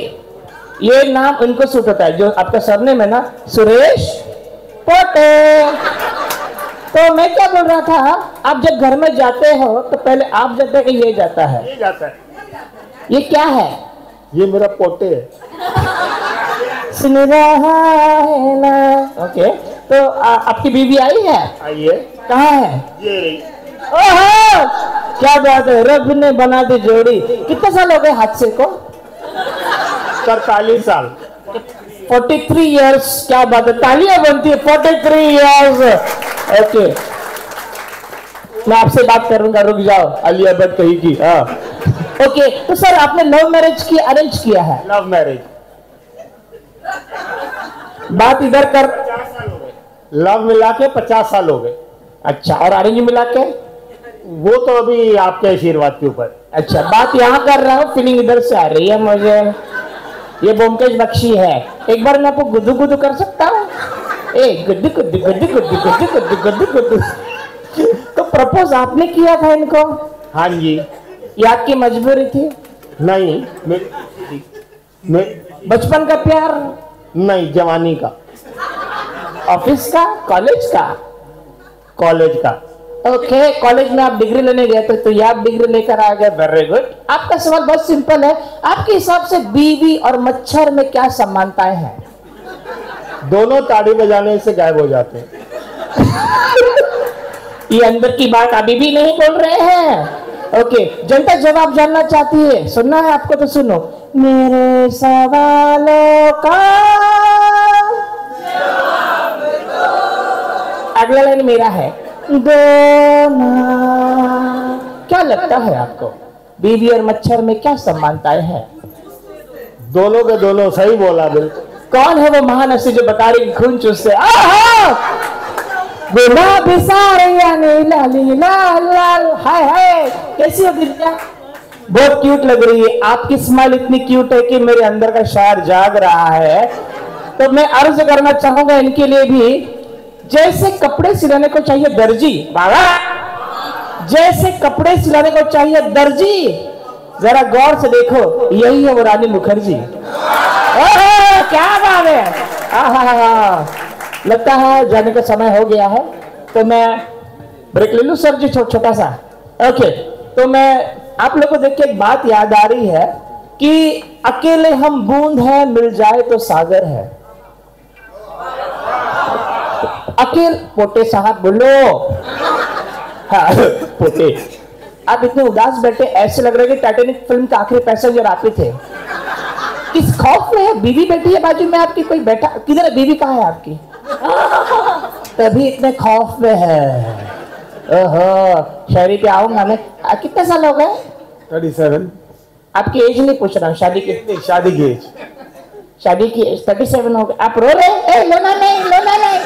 ये नाम उनको सूट होता है जो आपका सरनेम है ना, सुरेश पोटे। तो मैं क्या बोल रहा था, आप जब घर में जाते हो तो पहले आप जाते हैं कि ये जाता है? ये जाता है। ये क्या है? ये मेरा पोटे है। सुन रहा है ना। ओके, तो आपकी बीवी आई है? आइए, कहाँ है? ये रही। ओहो, क्या बात है, रब ने बना दी जोड़ी। कितने साल हो गए हादसे को? 43 साल। 43 इयर्स। क्या बात है, तालियां बनती है। 43 इयर्स। ओके, मैं आपसे बात करूंगा, रुक जाओ। आलिया भट्ट कही की। हाँ, ओके, तो सर आपने लव मैरिज की अरेंज किया है? Love marriage. बात इधर कर। लव मिला के 50 साल हो गए। अच्छा, और अरेंज मिला के? वो तो अभी आपके आशीर्वाद के ऊपर। अच्छा, बात यहाँ कर रहा हूँ, फीलिंग इधर से आ रही है मुझे। ये ब्योमकेश बख्शी है। एक बार मैं आपको गुद्दू गुद्दू कर सकता हूँ? ए गुद्दू गुद्दू गुद्दू गुद्दू गुद्दू गुद्दू गुद्दू गुद्दू। तो प्रपोज आपने किया था इनको? हाँ जी। ये आपकी मजबूरी थी? नहीं, मैं बचपन का प्यार? नहीं, जवानी का। ऑफिस का? कॉलेज का? कॉलेज का। ओके, कॉलेज में आप डिग्री लेने गए थे तो ये आप डिग्री लेकर आ गए। Very good. आपका सवाल बहुत सिंपल है, आपके हिसाब से बीवी और मच्छर में क्या समानताएं हैं? दोनों ताड़ी बजाने से गायब हो जाते हैं। ये अंदर की बात अभी भी नहीं बोल रहे हैं। ओके, जनता जवाब जानना चाहती है, सुनना है आपको तो सुनो। मेरे सवालों का अगला लाइन मेरा है। दोनों, क्या लगता है आपको बीवी और मच्छर में क्या समानताएं हैं? दोनों के दोनों। सही बोला बिल्कुल। कौन है वो महान हस्ती जो बता रही खून चूसते? गुलाबी साड़ियाँ नीला नीला लाल। हाय हाय, कैसी हो दिव्या? बहुत क्यूट लग रही है। आपकी स्माइल इतनी क्यूट है कि मेरे अंदर का शायर जाग रहा है। तो मैं अर्ज करना चाहूंगा इनके लिए भी, जैसे कपड़े सिलाने को चाहिए दर्जी, बाबा जैसे कपड़े सिलाने को चाहिए दर्जी, जरा गौर से देखो, यही है वो रानी मुखर्जी। क्या बात है। लगता है जाने का समय हो गया है, तो मैं ब्रेक ले लूं सर जी, छोटा सा। ओके, तो मैं आप लोगों को देख के एक बात याद आ रही है कि अकेले हम बूंद हैं, मिल जाए तो सागर है। अकेले पोटे साहब बोलो। हाँ पोटे, आप इतने उदास बैठे, ऐसे लग रहा है कि टाइटैनिक फिल्म का आखिरी पैसेंजर आप ही थे। किस खौफ में है? बीवी बैठी है बाजू में आपकी, कोई बैठा? किधर है बीवी? कहाँ है आपकी? तभी इतने खौफ में है। ओहो, शहरी पे आऊंगा मैं। कितने साल हो गए? 37। आपकी एज नहीं पूछ रहा हूँ, शादी की। शादी की एज? शादी की एज 37 हो गए। आप रो रहे? लोना नहीं, लोना नहीं,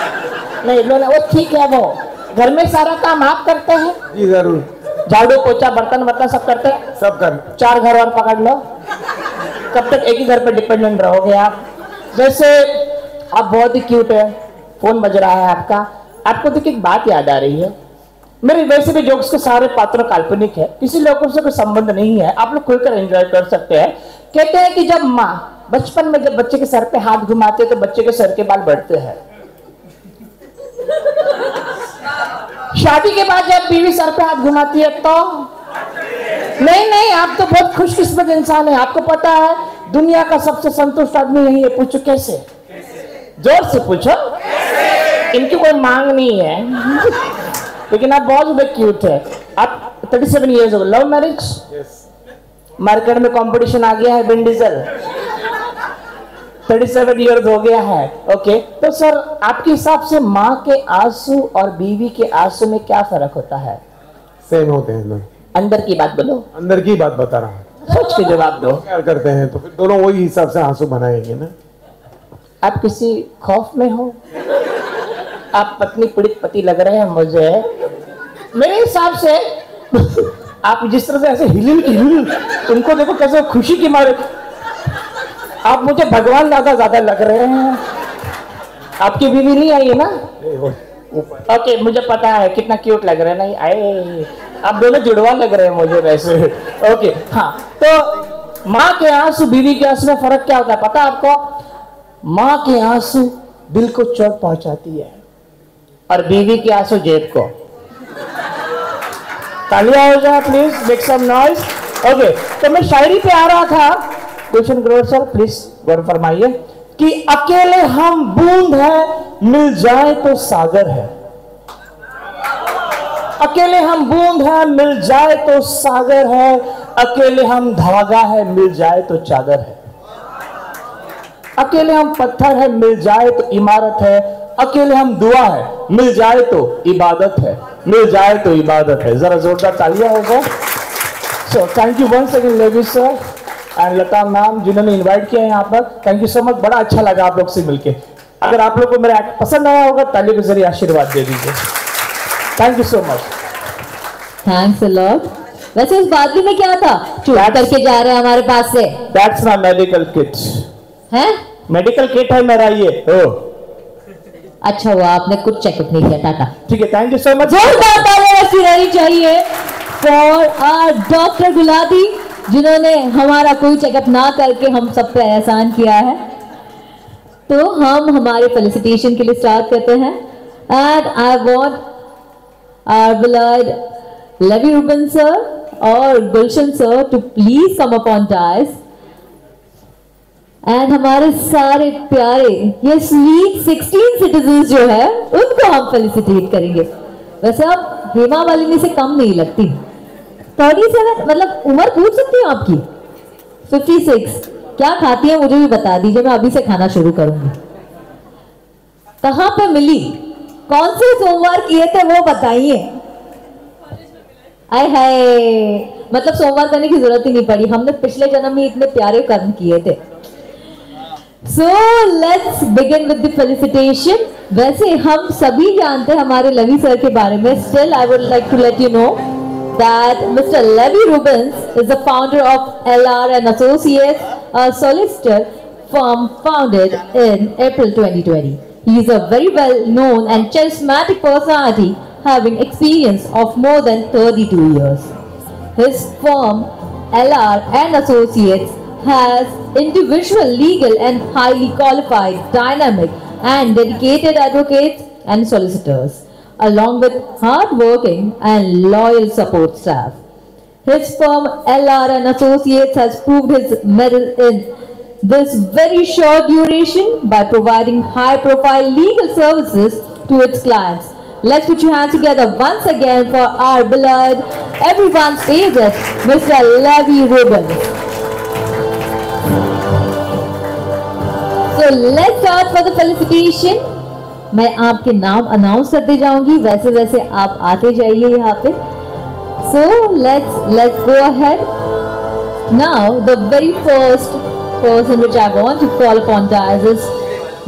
नहीं लोना। वो ठीक है, वो घर में सारा काम आप करते हैं? जी जरूर। झाड़ू पोछा बर्तन वर्तन सब करते हैं? सब कर। 4 घर और पकड़ लो। कब तक एक ही घर पर डिपेंडेंट रहोगे आप? वैसे आप बहुत ही क्यूट है, फोन बज रहा है आपका, आपको देख एक बात याद आ रही है। मेरे वैसे भी जोक्स के सारे पात्र काल्पनिक है, किसी लोगों से कोई संबंध नहीं है, आप लोग खुलकर एंजॉय कर सकते हैं। कहते हैं कि जब माँ बचपन में जब बच्चे के सर पे हाथ घुमाते तो बच्चे के सर के बाल बढ़ते हैं। शादी के बाद जब बीवी सर पे हाथ घुमाती है तो नहीं, आप तो बहुत खुशकिस्मत इंसान है। आपको पता है दुनिया का सबसे संतुष्ट आदमी यही है। पूछो कैसे? जोर से पूछो। इनकी कोई मांग नहीं है लेकिन आप बहुत ज्यादा क्यूट है। आप 37 इयर्स हो गए, लव मैरिज? मार्केट में कंपटीशन आ गया है, विन डीजल 37 इयर्स हो गया है। ओके, तो सर आपके हिसाब से माँ के आंसू और बीवी के आंसू में क्या फर्क होता है? सेम होते हैं दोनों। अंदर की बात बोलो। अंदर की बात बता रहा हूँ, सोच के जवाब दो। प्यार करते हैं तो फिर दोनों वही हिसाब से आंसू बनाएंगे ना। आप किसी खौफ में हो? आप पत्नी पीड़ित पति लग रहे हैं मुझे। मेरे हिसाब से आप जिस तरह से ऐसे हिल उनको देखो कैसे खुशी के मारे, आप मुझे भगवान ज्यादा लग रहे हैं। आपकी बीवी नहीं आई है ना? ओके, मुझे पता है कितना क्यूट लग रहे हैं। नहीं आए, आप दोनों जुड़वा लग रहे हैं मुझे वैसे। ओके, हाँ, तो माँ के आंसू बीवी के आंसू में फर्क क्या होता है पता है आपको? माँ के आंसू दिल को चोट पहुंचाती है और बीवी के आंसू जेब को। तालियां हो जाए please, make some noise. Okay, तो मैं शायरी पे आ रहा था। गुलशन ग्रोवर सर प्लीज गौर फरमाइए कि अकेले हम बूंद है, मिल जाए तो सागर है। अकेले हम बूंद है, मिल जाए तो सागर है। अकेले हम धागा है, मिल जाए तो चादर है। अकेले हम पत्थर है, मिल जाए तो इमारत है। अकेले हम दुआ है, मिल जाए तो इबादत है। मिल जाए तो इबादत है। जरा जोरदार तालियां होगा। So thank you once again ladies sir and Lata ma'am जिन्होंने इनवाइट किया यहाँ पर। थैंक यू सो मच, बड़ा अच्छा लगा आप लोग से मिलके। अगर आप लोग को मेरा एक्ट पसंद आया होगा ताली के जरिए आशीर्वाद दे दीजिए। Thank you so much. Thanks a lot. वैसे उस बादली में क्या था? चुप करके जा रहे हैं हमारे पास से। That's my medical kit. है? मेडिकल किट है मेरा ये। अच्छा हुआ आपने कुछ चेकअप नहीं किया। टाटा। ठीक है, थैंक यू सो मच। जोरदार तालियां ऐसी रहनी चाहिए फॉर आवर डॉक्टर गुलाबी जिन्होंने हमारा कोई चेकअप ना करके हम सब पे एहसान किया है। तो हम हमारे फेलिसिटेशन के लिए स्टार्ट करते हैं and I want our beloved Levi Ruben sir और Gulshan sir to please come up on dais and हमारे सारे प्यारे ये स्वीट 16 सिटीजन्स जो है उनको हम फेलिसिटेट करेंगे। वैसे आप हेमा मालिनी से कम नहीं लगती। 37 मतलब उम्र पूछ सकती हूँ आपकी? 56। क्या खाती है मुझे भी बता दीजिए, मैं अभी से खाना शुरू करूंगी। कहाँ पे मिली, कौन से सोमवार किए थे वो बताइए। आय हाय, मतलब सोमवार करने की जरूरत ही नहीं पड़ी, हमने पिछले जन्म में इतने प्यारे कर्म किए थे। So let's begin with the felicitation. वैसे हम सभी जानते हैं हमारे लवी सर के बारे में। Still I would like to let you know that Mr. Levi Rubens is the founder of LR and Associates, a solicitor firm founded in April 2020. He is a very well-known and charismatic personality having experience of more than 32 years. His firm LR and Associates has individual, legal and highly qualified, dynamic and dedicated advocates and solicitors, along with hard-working and loyal support staff. His firm LR and Associates has proved his mettle in this very short duration by providing high-profile legal services to its clients. Let's put your hands together once again for our beloved, everyone's favorite, Mr. Levi Rubens. So let's start for the felicitation. मैं आपके नाम announce करते जाऊंगी, वैसे वैसे आप आते जाइए यहाँ पे। So let's go ahead. Now the very first person which I want to call upon guys is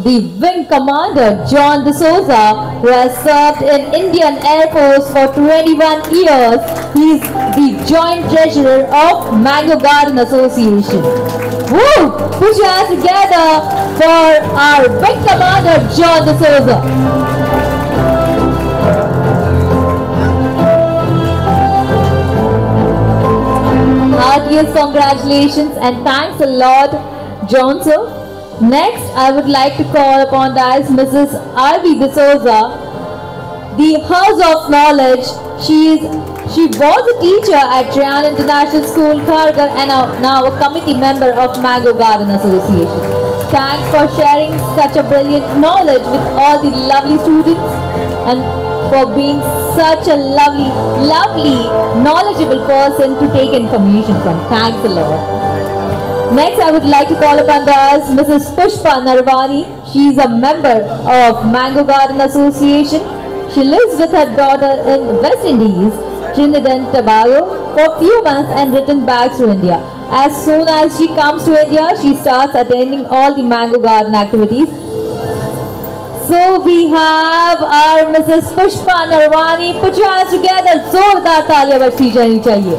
the Wing Commander John D'Souza, who has served in Indian Air Force for 21 years. He is the Joint Treasurer of Mango Garden Association. Woo! Put your hands together for our big commander, John D'Souza. Heartiest congratulations and thanks a lot, John sir. Next, I would like to call upon as Mrs. Ivy D'Souza, the House of Knowledge. She was a teacher at Jayan International School, Kharghar, and now a committee member of Mango Garden Association. Thanks for sharing such a brilliant knowledge with all the lovely students and for being such a lovely, knowledgeable person to take information from. Thanks a lot. Next, I would like to call upon Mrs. Pushpa Narwani. She is a member of Mango Garden Association. She lives with her daughter in West Indies, Trinidad and Tobago, for a few months and returned back to India. As soon as she comes to India, she starts attending all the Mango Garden activities. So we have our Mrs. Pushpa Narwani. Put your hands together. जोरदार तालियां बजती जानी चाहिए.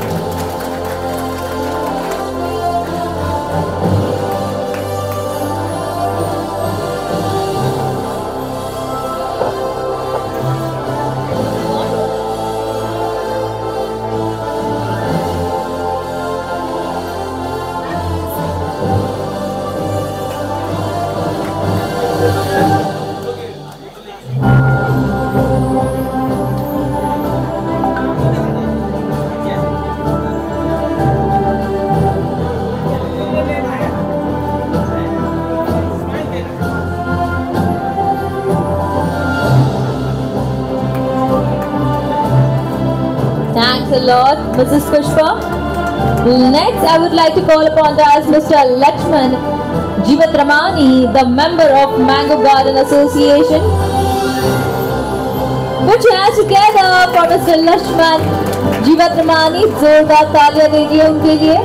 Lord, Mrs. Pushpa. Next, I would like to call upon Mr. Lakshman Jeevatramani, the member of Mango Garden Association. Put your hands together for Mr. Lakshman Jeevatramani. जोरदार तालियां दीजिए उनके लिए.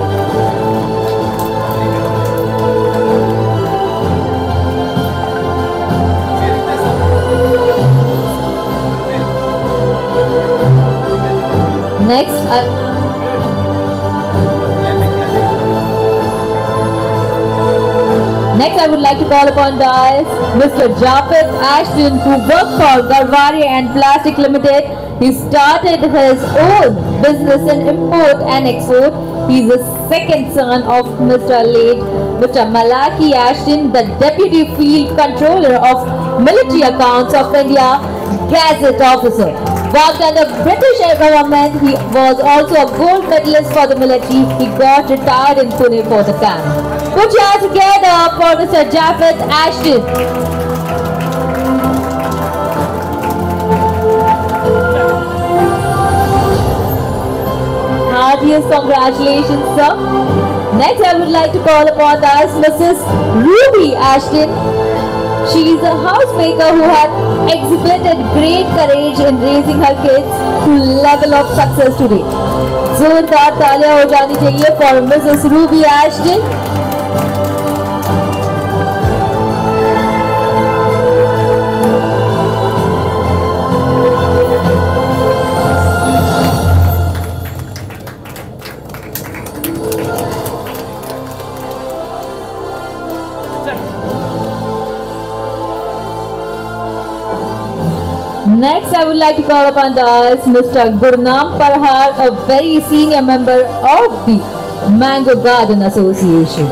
Next, I would like to call upon Mr. Japeth Ashton, who worked for Garwari and Plastic Limited. He started his own business in import and export. He is the second son of Mr. late Mr. Malaki Ashton, the Deputy Field Controller of Military Accounts of India, Gazette Officer. Worked under British government. He was also a gold medalist for the military. He got retired in Pune for the camp. Put your hands together for Mr. Japeth Ashton. Heartiest congratulations, sir. Next, I would like to call upon Mrs. Ruby Ashton. She is a housemaker who had exhibited great courage in raising her kids to level of success today. जोरदार तालियां हो जानी चाहिए for Mrs. Ruby Ashton. Next, I would like to call upon Mr. Gurnam Parhar, a very senior member of the Mango Garden Association.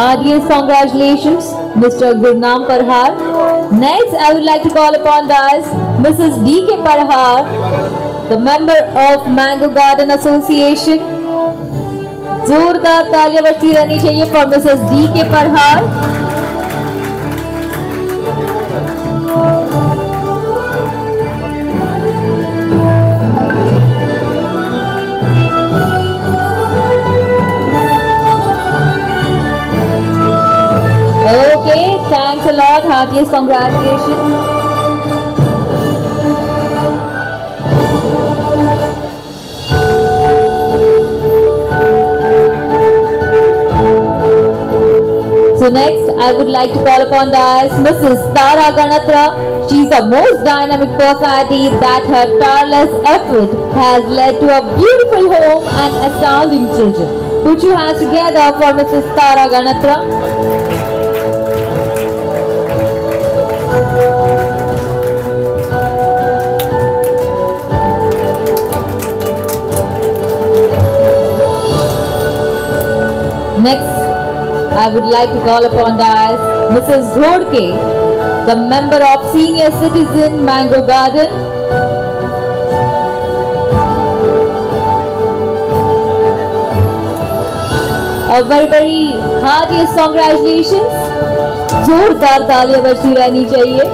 Heartiest congratulations, Mr. Gurnam Parhar. Next, I would like to call upon Mrs. D.K. Parhar, the member of Mango Garden Association. जोरदार तालियां बजती रहनी चाहिए for Mrs. D.K. Parhar. Okay, thanks a lot. Heartiest congratulations. So next, I would like to call upon the Mrs. Tara Ganatra. She is the most dynamic personality that her tireless effort has led to a beautiful home and astounding children. Put your hands together for Mrs. Tara Ganatra. Next, I would like to call upon the Mrs. Ghodke, the member of Senior Citizen Mango Garden. A very heartiest congratulations. जोरदार तालियां बजती रहनी चाहिए.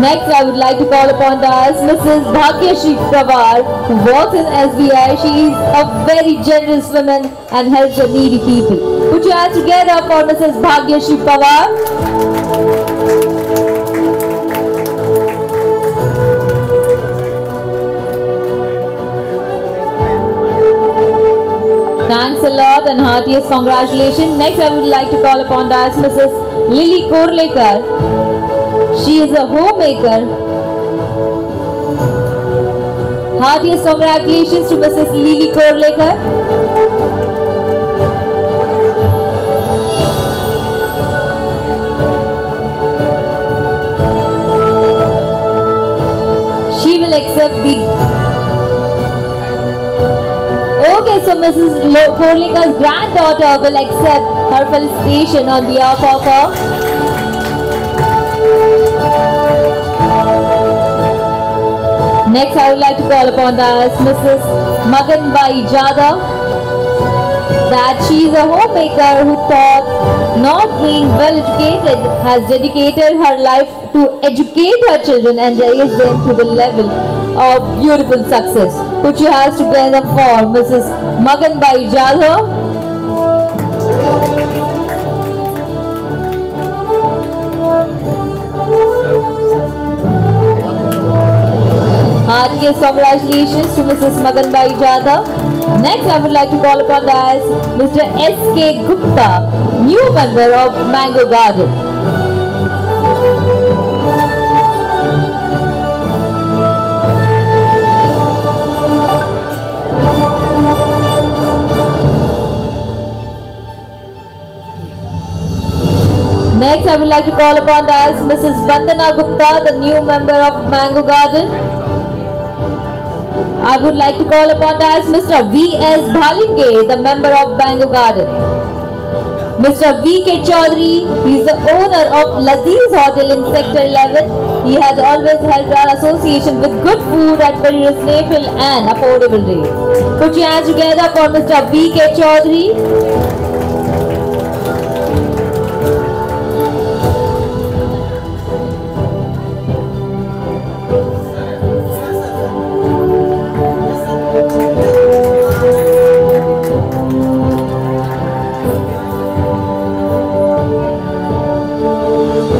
Next, I would like to call upon the Mrs. Bhagyashree Pawar, who works in SBI. She is a very generous woman and helps the needy people. Put your hands together for Mrs. Bhagyashree Pawar. Thanks a lot and heartiest congratulations. Next, I would like to call upon the Mrs. Lily Korlekar. She is a homemaker. Heartiest congratulations to Mrs. Lily Korlekar. She will accept the... Okay, so Mrs. Korlekar's granddaughter will accept her felicitation on behalf of her. Next, I would like to call upon the Mrs. Magan Bai Jada, that she is a homemaker who thought not being well educated has dedicated her life to educate her children and raise them to the level of beautiful success. Put your hands together for Mrs. Magan Bai Jada. Heartiest congratulations to Mrs. Magan Bai Jada. Next, I would like to call upon the Mr. S.K. Gupta, new member of Mango Garden. Next, I would like to call upon the Mrs. Vandana Gupta, the new member of Mango Garden. I would like to call upon as Mr. V.S. Bhalinge, the member of Mango Garden. Mr. V.K. Chaudhary, he is the owner of Laziz Hotel in Sector 11. He has always helped our association with good food at very reasonable and affordable rates. Put your hands together for Mr. V.K. Chaudhary.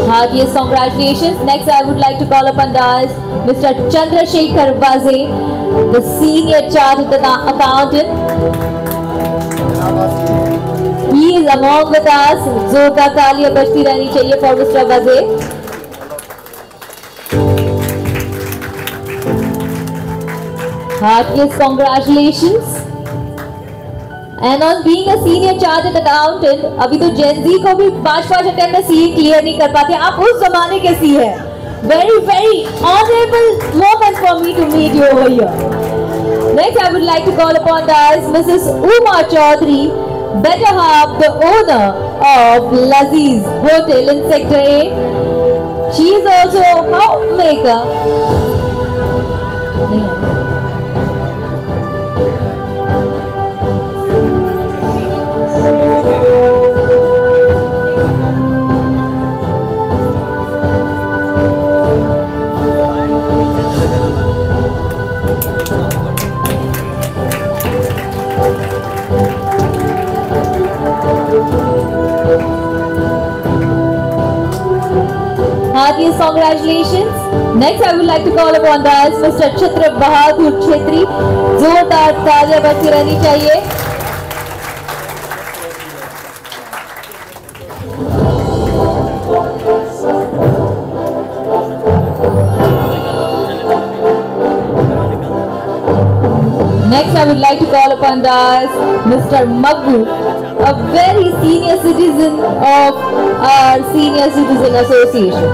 Heartiest congratulations. Next, I would like to call upon Mr. Chandrasekhar Vaze, the senior chartered accountant. He is among with us. जोरदार तालियां बजती रहनी चाहिए for Mr. Vaze. Heartiest congratulations. And on being a senior chartered accountant, अभी तो Gen Z को भी 5 attempt में CA क्लियर नहीं कर पाते. आप उस जमाने के सी है. Very honorable moment for me to meet you over here. Next, I would like to call upon Mrs. Uma Chaudhary, better half the owner of Laziz Hotel in Sector A. She is also a homemaker. Heartiest congratulations. Next, I would like to call upon Mr. Chitra Bahadur Chhetri. जोरदार तालियां बजती रहनी चाहिए. would like to call upon dais Mr. Maggu, a very senior citizen of our Senior Citizen Association.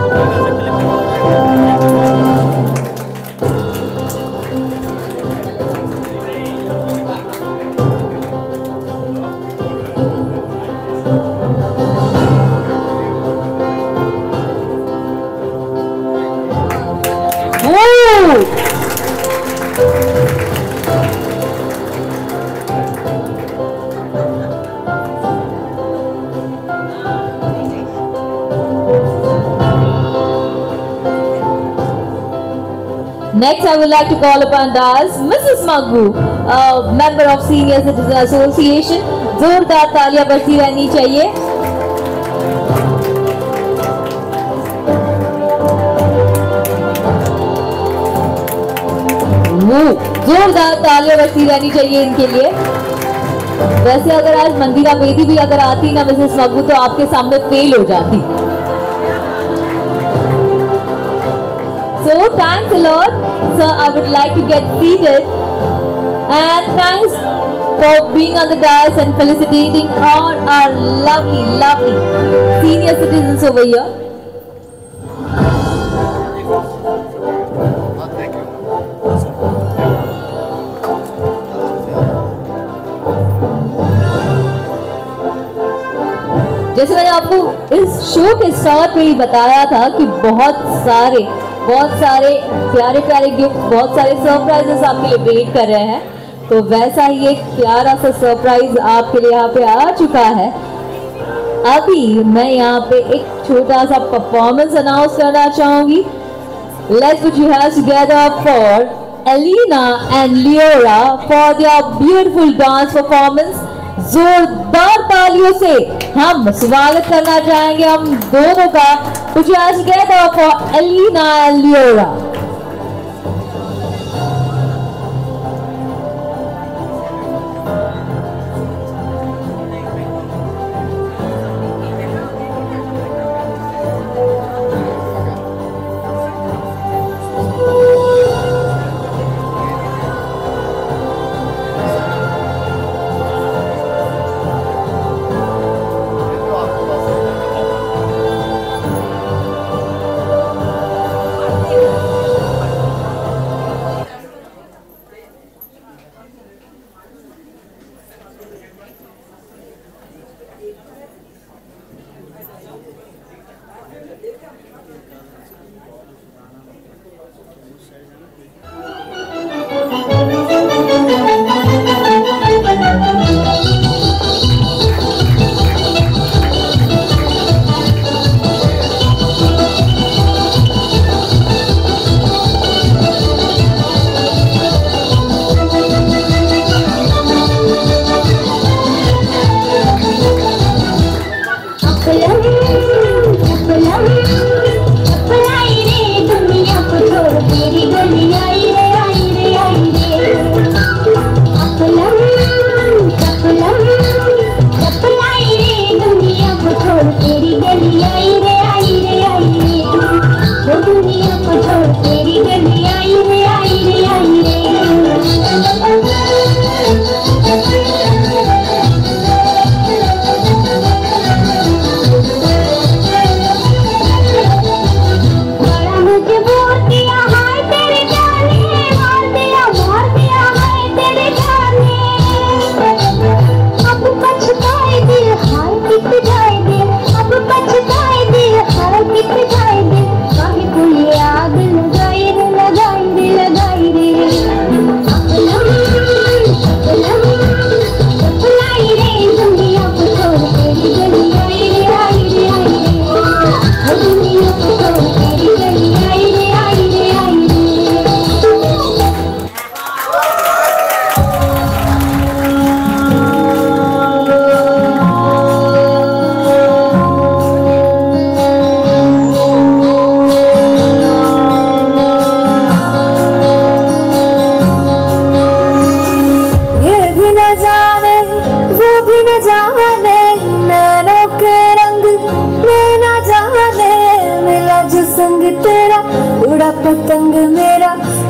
Next, I would like to call upon dais Mrs. Maggu, a member of Senior Citizen Association. जोरदार तालियां बजती रहनी चाहिए. जोरदार तालियां बजती रहनी चाहिए इनके लिए. वैसे अगर आज मंदिरा बेदी भी अगर आती ना मिसेस मग्गू तो आपके सामने फेल हो जाती. So thanks a lot, sir. I would like to get seated, and thanks for being on the dais and felicitating all our lovely senior citizens over here. जैसे मैंने आपको इस शो के स्टार्ट में ही बताया था कि बहुत सारे प्यारे गिफ्ट, बहुत सारे सरप्राइजेस आपके लिए वेट कर रहे हैं. तो वैसा ही एक प्यारा सा सरप्राइज आपके लिए यहाँ पे आ चुका है. अभी मैं यहाँ पे एक छोटा सा परफॉर्मेंस अनाउंस करना चाहूंगी. Let's put your hands together for Elena and Leora for their beautiful dance performance. जोरदार तालियों से हम स्वागत करना चाहेंगे हम दोनों का. Put your hands together for Elena and Leora.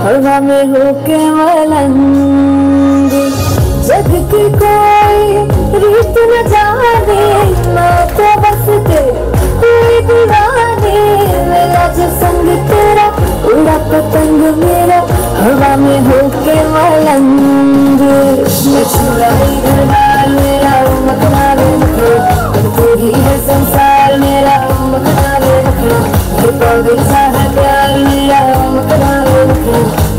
हवा में होके मलंग, जग की कोई रीत न जाने, मैं तो बस तेरी दीवाने, मेरा जो संग तेरा उड़ा पतंग मेरा, हवा में होके मलंग। मैं छुड़ाई घर बार मेरा मखना वे तू ही है संसार मेरा मखना वे ये पागल सा है प्यार मेरा मखना वे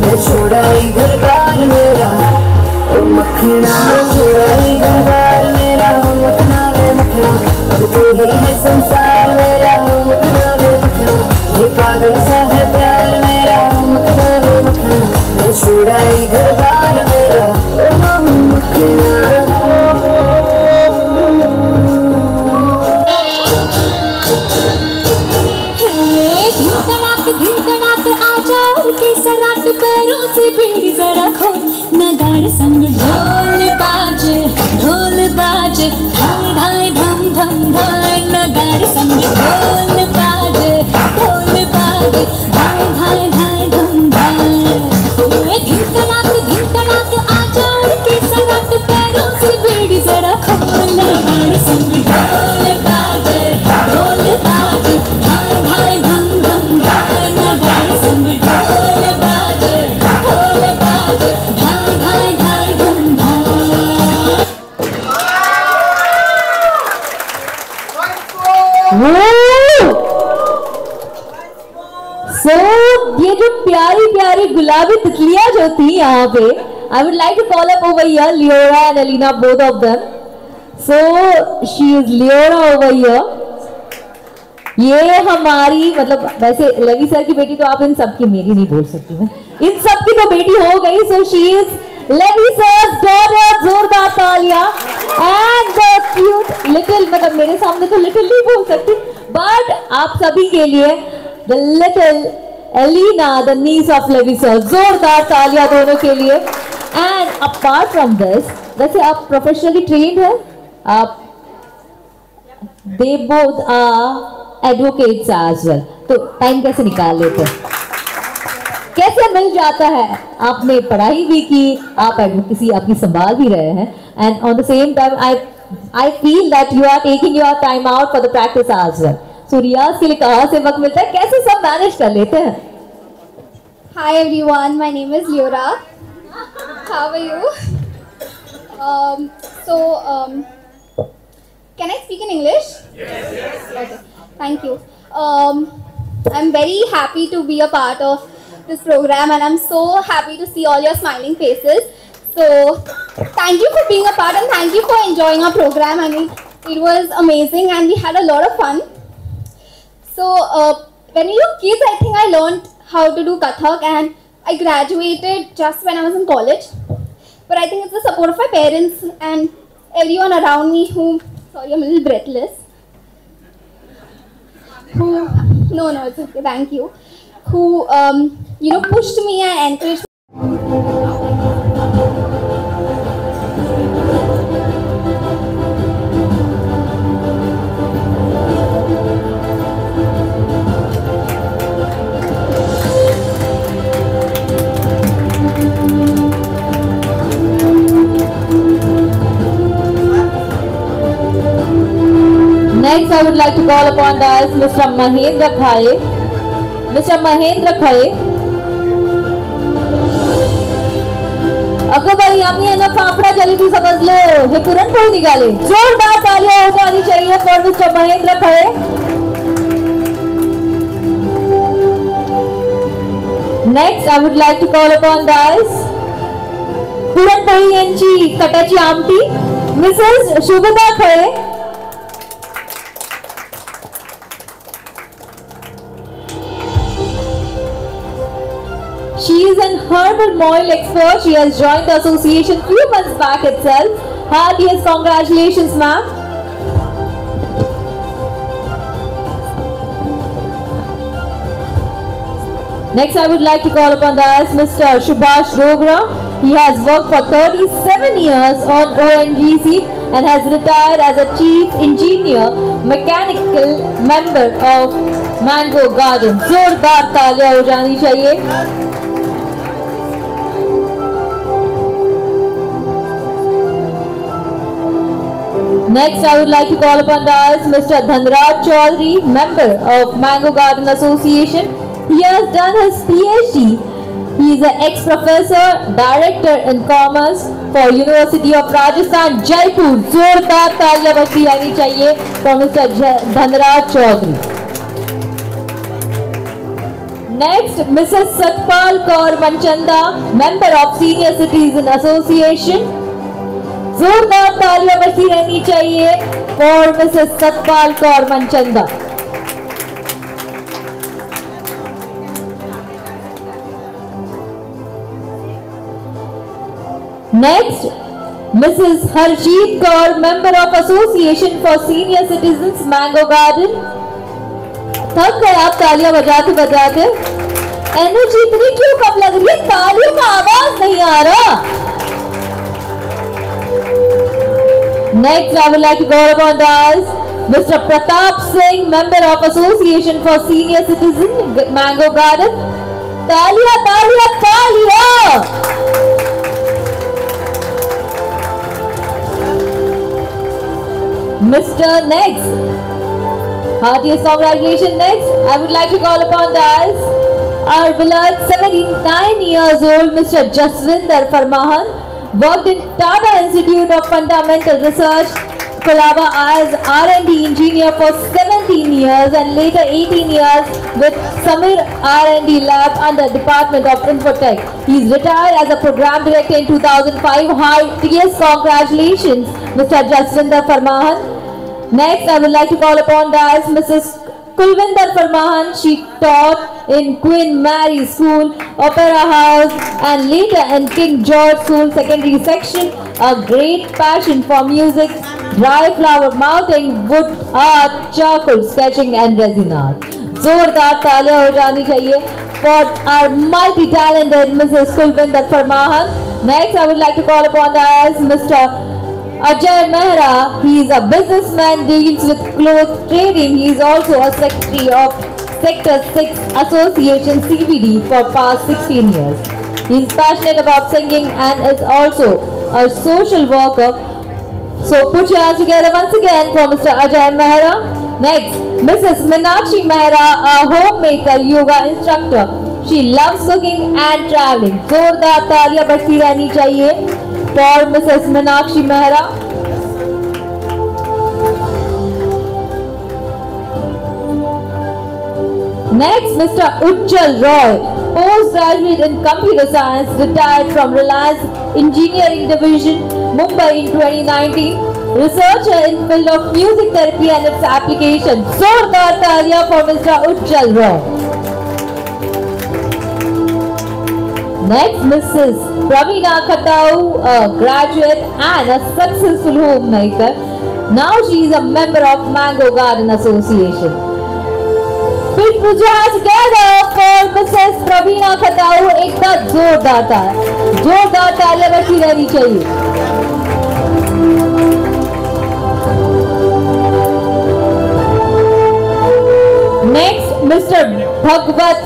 मैं छुड़ाई घर बार मेरा मखना, छुड़ाई घर बार मेरा मखना वे तू ही है संसार मेरा मखना वे ये पागल सा है प्यार मेरा मखना वे मैं छुड़ाई घर बार मेरा मखना। सराट पैरों से भी जरा खो नगाड़ संग ढोल बाजे धाय धाय धम धम धाय, नगाड़ संग ढोल बाजे धाय धाय धाय धम धाय। धिनकनाक आजाड़ के सराट पैरों से भी जरा खो नगाड़ संग ढोल बाजे धाय धाय धम धम धाय, नगाड़ संग ये जो प्यारी प्यारी गुलाबी तितलियां जो थी यहाँ पे, I would like to call up over here Leora and Alina, both of them. So she is Leora over here. ये हमारी मतलब वैसे लेवी सर की बेटी तो आप इन सब की, मेरी नहीं बोल सकती मैं, इन सब की तो बेटी हो गई. So she is Levi sir's daughter, जोरदार तालियां. And the cute little, मतलब मेरे सामने तो लिटिल नहीं बोल सकती, but आप सभी के लिए the little Alina, the niece of Levi sir, जोरदार तालियां दोनों के लिए. And apart from this, वैसे आप प्रोफेशनली ट्रेन्ड हैं, आप they both are advocates as well. तो टाइम कैसे निकाल लेते हैं, कैसे मिल जाता है? आपने पढ़ाई भी की, आप एडवोकेसी आपकी संभाल भी रहे हैं, and on the same time I feel that you are taking your time out for the practice as well. So रियाज के लिए कहाँ से वक्त मिलता है, कैसे सब मैनेज कर लेते हैं? Hi everyone, my name is Leora. How are you? Can I speak in English? Yes. Okay. Thank you. I'm very happy to be a part of this program, and I'm so happy to see all your smiling faces. So, thank you for being a part, and thank you for enjoying our program. I mean, it was amazing, and we had a lot of fun. So, when we were kids, I think I learned how to do Kathak, and I graduated just when I was in college. But I think it's the support of my parents and everyone around me who, sorry, I'm a little breathless. No, it's okay, thank you. Who, pushed me and encouraged me. Next, I would like to call upon us Mr. Mahendra Khaye. Mr. Mahendra Khaye. अगर भाई हम ये ना फाफड़ा जलेबी समझ लो, ये पुरन पोली निकाले. जोरदार तालियां हो जानी चाहिए for Mr. Mahendra Khaye. Next, I would like to call upon us puran poli यांची कटाची आमटी, Mrs. Shubhata Khaye. She is an herbal oil expert. She has joined the association few months back itself. Heartiest congratulations, ma'am. Next, I would like to call upon us Mr. Subhash Dogra. He has worked for 37 years on ONGC and has retired as a chief engineer, mechanical member of Mango Garden. जोरदार तालियां हो जानी चाहिए. Next, I would like to call upon us Mr. Dhanraj Chaudhary, member of Mango Garden Association. He has done his PhD. He is an ex-professor, director in commerce for University of Rajasthan, Jaipur. जोरदार तालियां बजती रहनी चाहिए for Mr. Dhanraj Chaudhary. Next, Mrs. Satpal Kaur Manchanda, member of Senior Citizen Association. जोरदार तालियां बजती रहनी चाहिए for Mrs. Satpal Kaur Manchanda. Next, Mrs. Harjeet Kaur, member of Association for Senior Citizens, Mango Garden. थक गए आप तालियां बजाते बजाते? एनर्जी इतनी क्यों कम लग रही है? तालियों का आवाज नहीं आ रहा. Next, I would like to call upon us Mr. Pratap Singh, member of Association for Senior Citizens, Mango Garden. तालियां तालियां तालियां. Mr. Next, heartiest congratulations. Next, I would like to call upon us our beloved 79 years old Mr. Jaswinder Farmahan, worked in Tata Institute of Fundamental Research, Colaba as R&D engineer for 17 years and later 18 years with Samir R&D lab under Department of Infotech. He is retired as a program director in 2005. Heartiest congratulations, Mr. Jaswinder Farmahan. Next, I would like to call upon us Mrs. Kulvinder Farmahan. She taught in Queen Mary School, Opera House and later in King George School Secondary Section. A great passion for music, dry flower mounting, wood art, charcoal sketching and resin art. जोरदार तालियां हो जानी चाहिए for our multi-talented Mrs. Kulvinder Farmahan. Next, I would like to call upon us Mr. Ajay Mehra. He is a businessman, deals with cloth trading. He is also a secretary of Sector 6 Association CBD for past 16 years. He is passionate about singing and is also a social worker. So put your hands together once again for Mr. Ajay Mehra. Next, Mrs. Meenakshi Mehra, a homemaker, yoga instructor. She loves cooking and traveling. जोरदार तालियां बजती रहनी चाहिए for Mrs. Meenakshi Mehra. Next, Mr. Ujjal Roy, postgraduate in computer science, retired from Reliance Engineering Division, Mumbai in 2019. Researcher in field of music therapy and its application. जोरदार तालियां for Mr. Ujjal Roy. Next, Mrs. Praveena Khatau, a graduate and a successful homemaker. Now she is a member of Mango Garden Association. Please put your hands together for Mrs. Praveena Khatau. एक बार जोरदार तालियां बजती रहनी चाहिए. Next, Mr. Bhagwat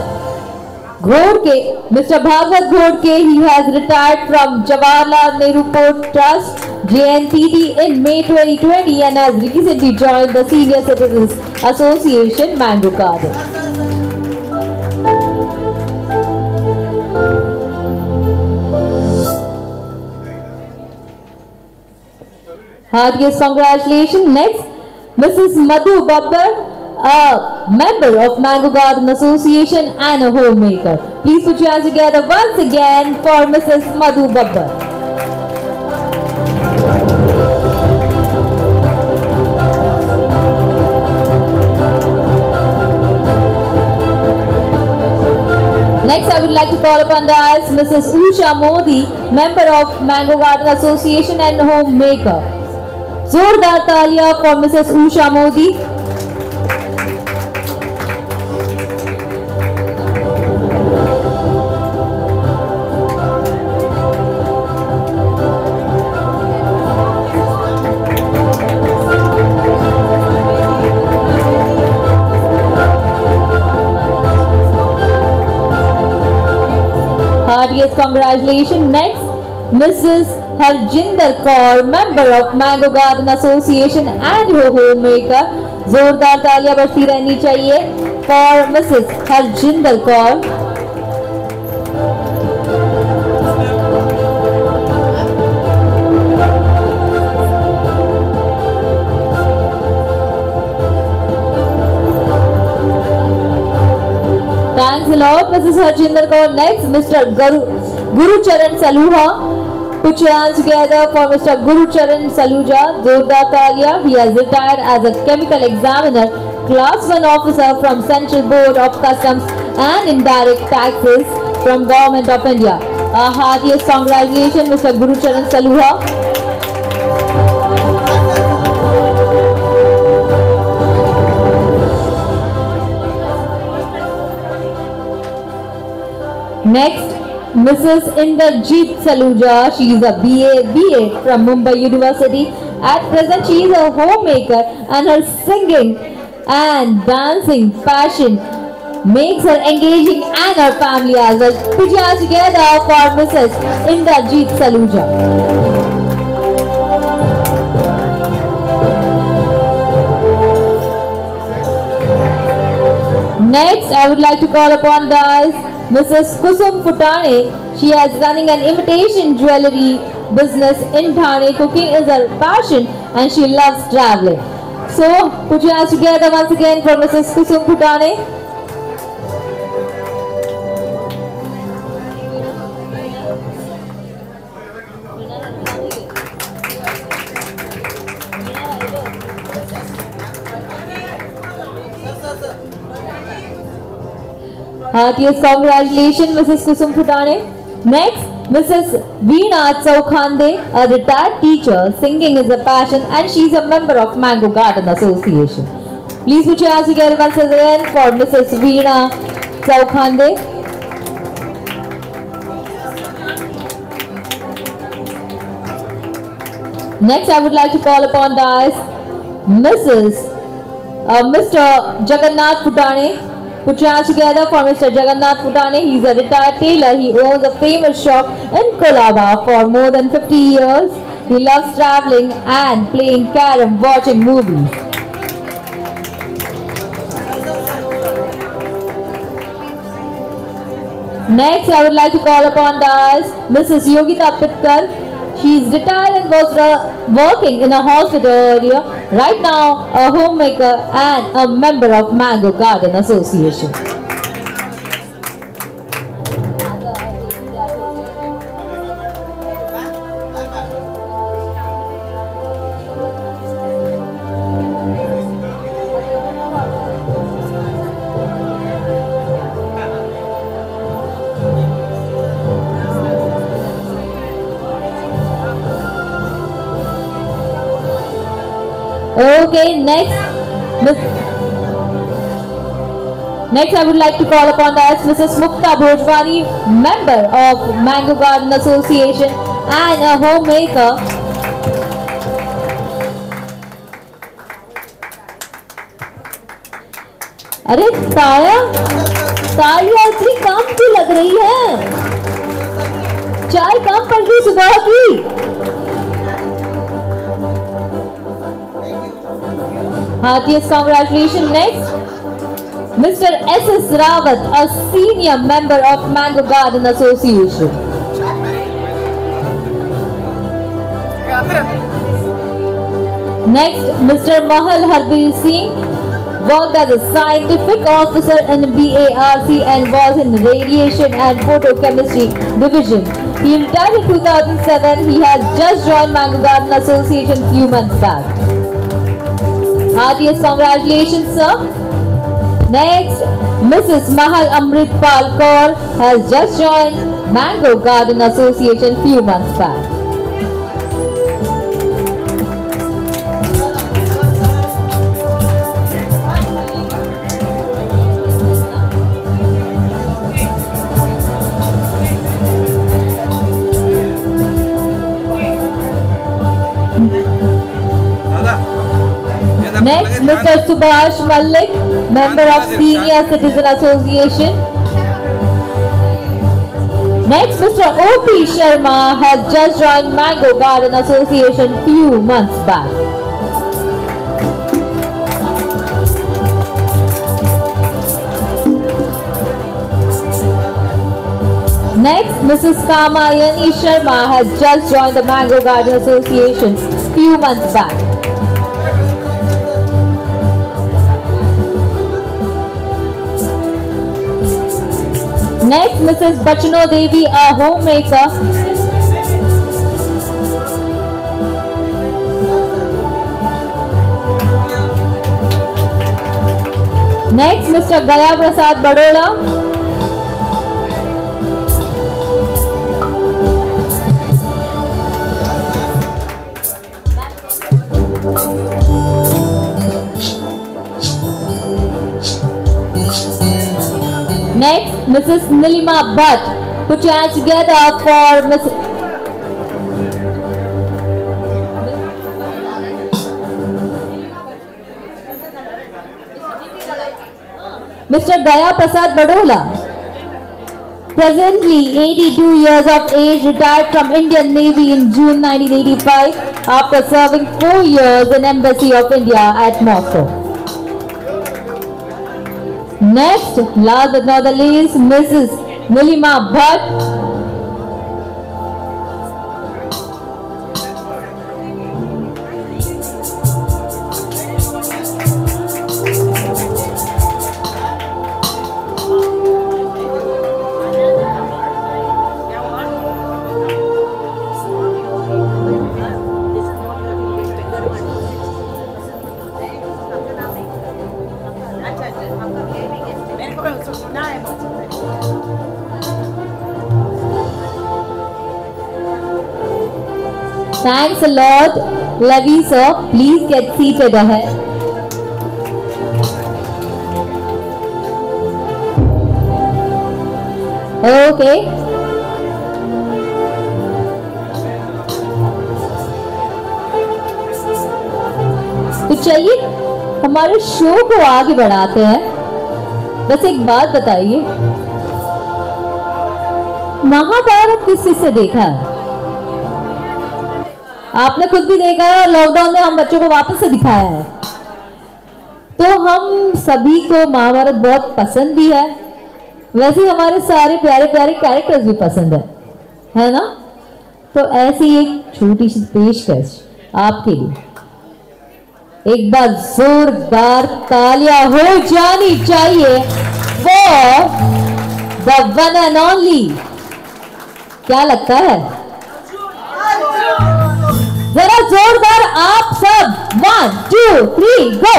Ghodke. Mr. Bhagwat Ghodke, he has retired from Jawaharlal Nehru Port Trust, JNPT, in May 2020 and has recently joined the Senior Citizens Association, Mango Garden. Heartiest congratulations. Next, Mrs. Madhu Babbar, a member of Mango Garden Association and a homemaker. Please put your hands together once again for Mrs. Madhu Babbar. Next, I would like to call upon us Mrs. Usha Modi, member of Mango Garden Association and homemaker. जोरदार तालियां for Mrs. Usha Modi. Heartiest congratulations. Next, Mrs. Harjinder Kaur, member of Mango Garden Association and her homemaker. जोरदार तालियां बजती रहनी चाहिए for Mrs. Harjinder Kaur. Thanks a lot, Mrs. Harjinder Kaur. Next, Mr. Gurucharan Saluja. Put your hands together for Mr. Gurucharan Saluja. Zordar Talia. He has retired as a chemical examiner, class 1 officer from Central Board of Customs and Indirect Taxes from Government of India. Our heartiest congratulations, Mr. Gurucharan Saluja. Next, Mrs. Inderjeet Saluja. She is a BA from Mumbai University. At present, she is a homemaker and her singing and dancing passion makes her engaging and her family as well. Put your hands together for Mrs. Inderjeet Saluja. Next, I would like to call upon guys Mrs. Kusum Phutane. She is running an imitation jewelry business in Thane. Cooking is her passion and she loves traveling. So, put your hands together once again for Mrs. Kusum Phutane. Heartiest congratulations, Mrs. Kusum Phutane. Next, Mrs. Veena Chaukhande, a retired teacher. Singing is a passion and she is a member of Mango Garden Association. Please put your hands together once again for Mrs. Veena Chaukhande. Next, I would like to call upon guys Mr. Jagannath Phutane. Put your hands together for Mr. Jagannath Phutane. He is a retired tailor. He owns a famous shop in Colaba for more than 50 years. He loves traveling and playing carom, watching movies. Next, I would like to call upon Mrs. Yogita Pitkar. She is retired and was working in a hospital earlier. Right now, a homemaker and a member of Mango Garden Association. Okay, next I would like to call upon Mrs. Mukta Bhojwani, member of Mango Garden Association and a homemaker. अरे तालियां इतनी कम क्यों लग रही है? चाय कम पड़ गई सुबह की. Heartiest congratulations. Next, Mr. S.S. Rawat, a senior member of Mango Garden Association. Next, Mr. Mahal Harbir Singh worked as a scientific officer in BARC and was in radiation and photochemistry division. He retired in 2007. He has just joined Mango Garden Association few months back. Heartiest congratulations, sir. Next, Mrs. Mahal Amritpal Kaur has just joined Mango Garden Association few months back. Next, Mr. Subhash Malik, member of Senior Citizen Association. Next, Mr. O.P. Sharma has just joined Mango Garden Association few months back. Next, Mrs. Kamayani Sharma has just joined the Mango Garden Association few months back. Next, Mrs. Bachano Devi, a homemaker. Next, Mr. Gaya Prasad Baroda. Next, Mrs. Nilima Bhatt. Put your hands together for Mr. Gaya Prasad Barola. Presently 82 years of age, retired from Indian Navy in June 1985 after serving 4 years in Embassy of India at Moscow. Next, last but not the least, Mrs. Nilima Bhatt. Thanks a lot, Levy sir. Please get seated ahead. Okay. तो चलिए हमारे show को आगे बढ़ाते हैं। बस एक बात बताइए, महाभारत किस चीज से देखा है? आपने खुद भी देखा है, लॉकडाउन में हम बच्चों को वापस से दिखाया है। तो हम सभी को महाभारत बहुत पसंद भी है, वैसे हमारे सारे प्यारे प्यारे कैरेक्टर्स भी पसंद है ना? तो ऐसी एक छोटी सी पेशकश आपके लिए, एक बार जोरदार तालियां हो जानी चाहिए for the one and only. क्या लगता है? जरा जोरदार आप सब, 1 2 3 गो।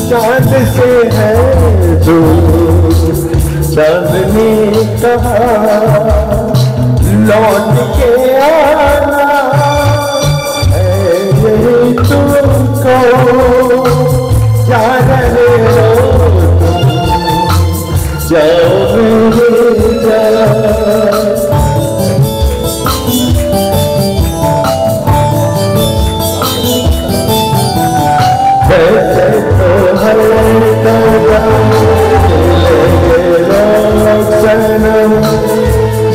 चांद से है जो चांदनी कहा लौट के आना है यही तुमको, क्या रहे हो तुम जाओ मेरे जान।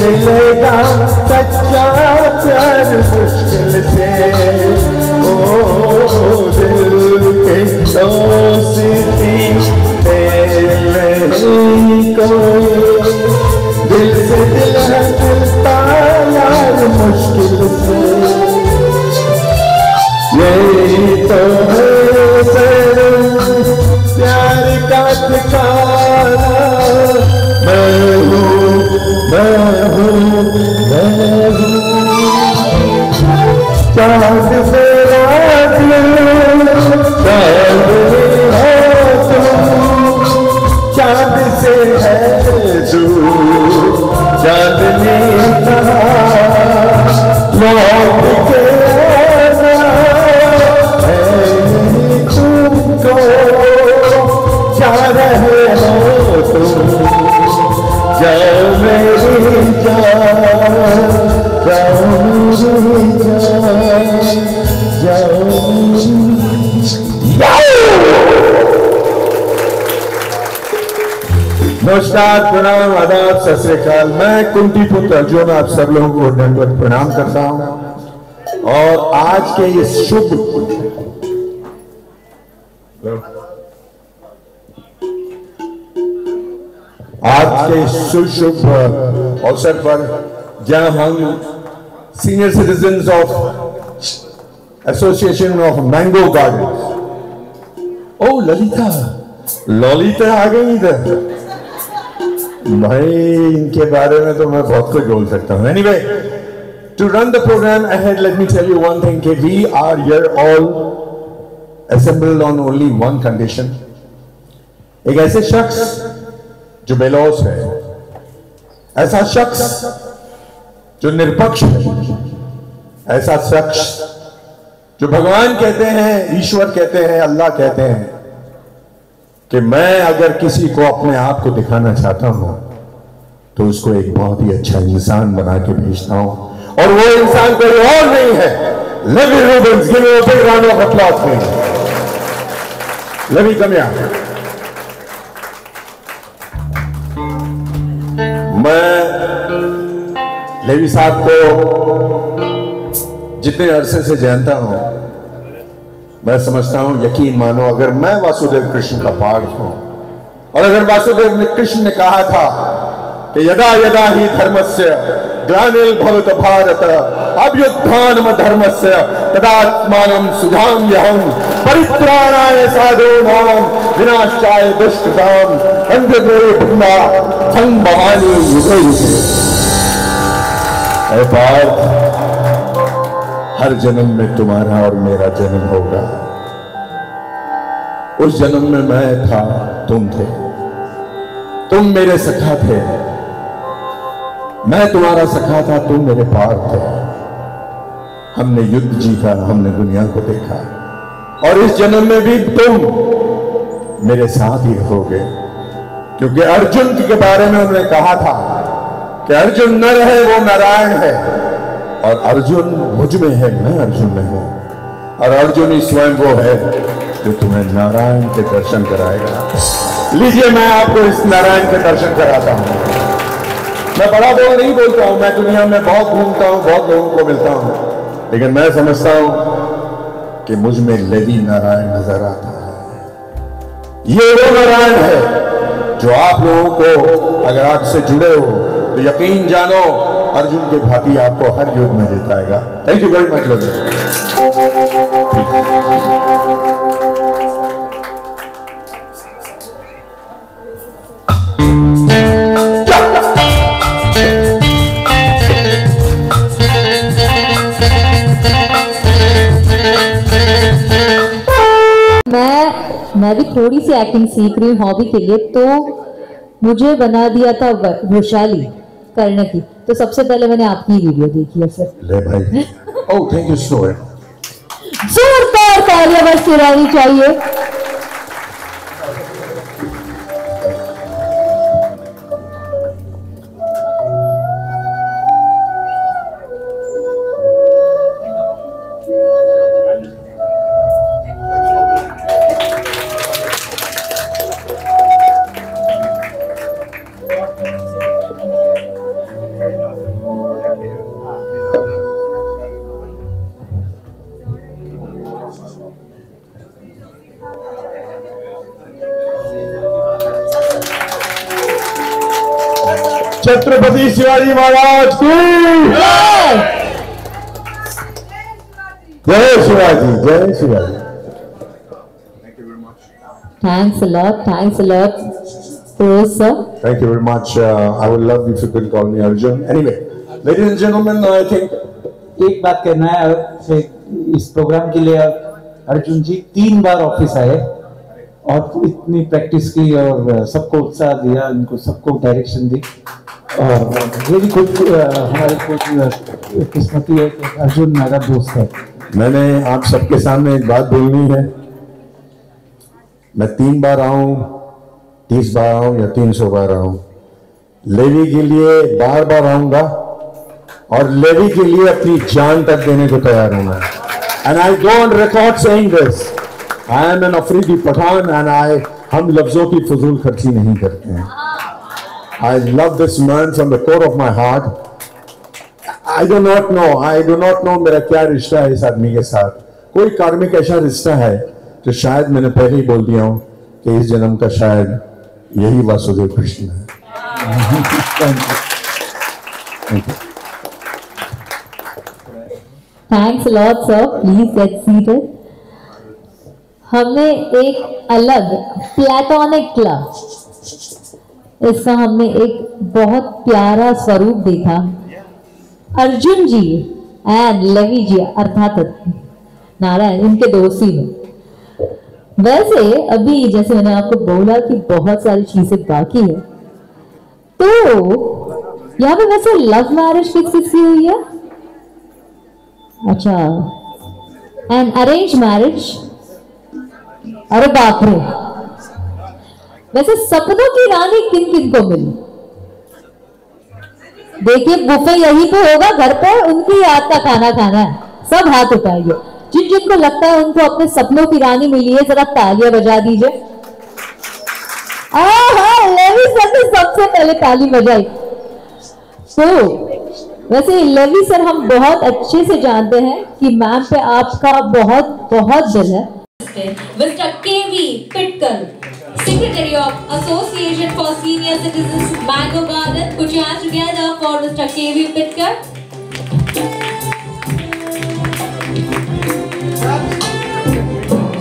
मिलेगा सच्चा प्यार मुश्किल से, ओ दिल के दोस्ती नहीं कोई, दिल से दिल है मिलता यार मुश्किल से, यही तो है प्यार का ठिकाना। मैं हूँ, मैं हूँ, मैं हूँ चांद मेरा दिल, चांद है तुम, चांद से है तू, चांदनी कहा लौट के तुमको जा रहे हो तुम, जाओ मेरी जान, जाओ मेरी जान, नमस्कार, प्रणाम, आदाब, सत श्री अकाल। मैं कुंती पुत्र अर्जुन आप सब लोगों को दंडवत प्रणाम करता हूं। और आज के इस शुभ शुभ अवसर पर जहां हम senior citizens of association of mango garden, ओ ललिता आ गई इधर। भाई इनके बारे में तो मैं बहुत कुछ बोल सकता हूं। Anyway, to run the program ahead, let me tell you one thing कि we are here all assembled on only one condition। एक ऐसे शख्स जो बेलौस है, ऐसा शख्स जो निरपक्ष है, ऐसा शख्स जो भगवान कहते हैं, ईश्वर कहते हैं, अल्लाह कहते हैं कि मैं अगर किसी को अपने आप को दिखाना चाहता हूं तो उसको एक बहुत ही अच्छा इंसान बना के भेजता हूं। और वो इंसान कोई और नहीं है, Levi Rubens. Give a big round of applause please. Levi come here. मैं लेवी साहब को जितने अरसे से जानता हूं, मैं समझता हूं, यकीन मानो, अगर मैं वासुदेव कृष्ण का पाठ हूं और अगर वासुदेव कृष्ण ने कहा था कि यदा यदा ही धर्मस्य ग्लानिर्भवत भारत अभ्युत्थानम धर्मस्य तदात्मानं सुधाम्यहं परित्राणाय साधूनां विनाशाय दुष्कृतां अन्धदेव ब्रह्मा संभवामि युगे युगे। ऐ पार्थ, हर जन्म में तुम्हारा और मेरा जन्म होगा। उस जन्म में मैं था, तुम थे, तुम मेरे सखा थे, मैं तुम्हारा सखा था, तुम मेरे पार थे। हमने युद्ध जीता, हमने दुनिया को देखा, और इस जन्म में भी तुम मेरे साथ ही रहोगे। क्योंकि अर्जुन के बारे में उन्होंने कहा था कि अर्जुन नर है, वो नारायण है, और अर्जुन मुझ में है, मैं अर्जुन में हूं, और अर्जुन ही स्वयं वो है जो तुम्हें नारायण के दर्शन कराएगा। लीजिए, मैं आपको इस नारायण के दर्शन कराता हूं। मैं बड़ा बोल नहीं बोलता हूं, मैं दुनिया में बहुत घूमता हूं, बहुत लोगों को मिलता हूं, लेकिन मैं समझता हूं कि मुझ में लेवी नारायण नजर आता है। ये वो नारायण है जो आप लोगों को, अगर आपसे जुड़े हो तो यकीन जानो, अर्जुन के भांति आपको हर युद्ध में जिताएगा। थैंक यू वेरी मच लोग। मैं भी थोड़ी सी एक्टिंग सीख रही हूँ हॉबी के लिए, तो मुझे बना दिया था वैशाली करने की, तो सबसे पहले मैंने आपकी वीडियो देखी है सर। ले भाई। Oh thank you so much. जोरदार तालियां बस गिरानी चाहिए। छत्रपति शिवाजी महाराज की जय शिवाजी, जय Shivaji. Thanks a lot, thanks a lot, sir. Thank you very much. I would love if you could call me Arjun. Anyway, ladies and gentlemen, I think एक बात कहना है, इस प्रोग्राम के लिए अर्जुन जी 3 बार ऑफिस आए और इतनी प्रैक्टिस की और सबको उत्साह दिया, इनको सबको डायरेक्शन दी। और ये भी कुछ हमारे कुछ किस्मती है कि अर्जुन मेरा दोस्त है। मैंने आप सबके सामने एक बात बोलनी है। मैं 3 बार आऊं, 30 बार आऊं या 300 बार आऊं, लेवी के लिए बार बार आऊंगा और लेवी के लिए अपनी जान तक देने को तैयार हूं मैं। And I don't record saying this, I am an Afridi Pathan and हम लफ्जों की फजूल खर्ची नहीं करते हैं। I love this man from the core of my heart. I do not know मेरा क्या रिश्ता है इस आदमी के साथ। कोई कार्मिक ऐसा रिश्ता है जो शायद मैंने पहले ही बोल दिया हूं कि इस जन्म का शायद यही वासुदेव कृष्ण है। Thanks a lot, sir. Please get seated. हमने एक अलग प्लेटोनिक क्लब, इसका हमने एक बहुत प्यारा स्वरूप देखा। अर्जुन जी एंड लेवी जी अर्थात नारायण, इनके दोस्ती में। वैसे अभी जैसे मैंने आपको बोला कि बहुत सारी चीजें बाकी है, तो यहाँ पे वैसे लव मैरिज फिक्स की हुई है। अच्छा, एंड अरेंज मैरिज, अरे बाप रे। वैसे सपनों की रानी किन किन को मिली? देखिए बुफे यहीं पे होगा घर पे, उनकी याद का खाना खाना है। सब हाथ उठाइए जिन जिनको लगता है उनको अपने सपनों की रानी मिली है, जरा तालियां बजा दीजिए। लेवी सर ने सबसे पहले ताली बजाई। तो वैसे लेवी सर हम बहुत अच्छे से जानते हैं कि मैम पे आपका बहुत बहुत दिल है। Mr. K.V. Pitkar, Secretary of Association for Senior Citizens, Mango Garden. Put your hands together for Mr. K.V. Pitkar.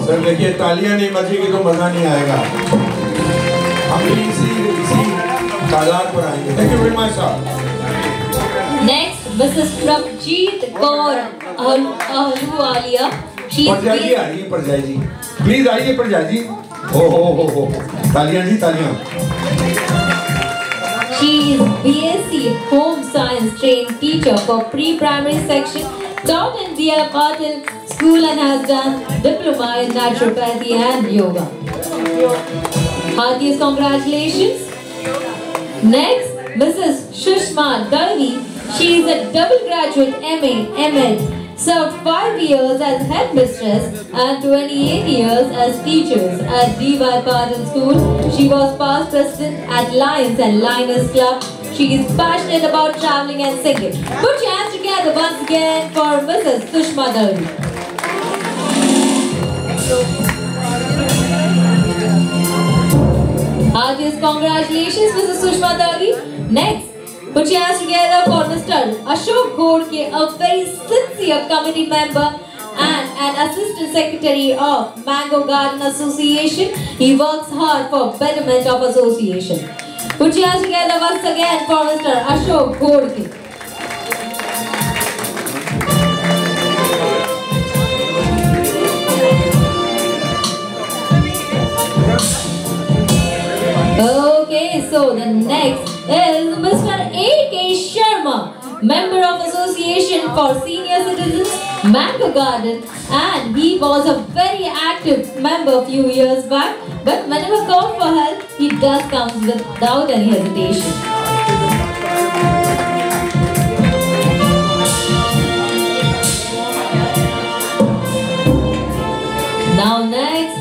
Sir देखिए, तालियां नहीं बजेगी तो मजा नहीं आएगा। हम इसी तादाद पर आएंगे। Thank you very much, sir. Next, Mrs. Prabjeet Kaur Ahluwalia. परजाई जी, प्लीज आइए परजाई जी। हो तालियां जी, तालियां। She is BSc Home Science trained teacher for pre-primary section, taught in B.R. Patil School and has done diploma in naturopathy and yoga. Heartiest congratulations. Next, Mrs. Shushma Dalvi. She is a double graduate MA, ML. Served 5 years as headmistress and 28 years as teachers at D.Y. Patil School. She was past president at Lions and Liners Club. She is passionate about traveling and singing. Put your hands together once again for Mrs. Sushma Dalvi. Heartiest congratulations, Mrs. Sushma Dalvi. Next, put your hands together for Mr. Ashok Godke, a very sincere committee member and an assistant secretary of Mango Garden Association. He works hard for betterment of association. Put your hands together once again for Mr. Ashok Godke. Okay, so the next is Mr. A.K. Sharma, member of Association for Senior Citizens, Mango Garden, and he was a very active member a few years back, but whenever called for help, he does come without any hesitation. Now next,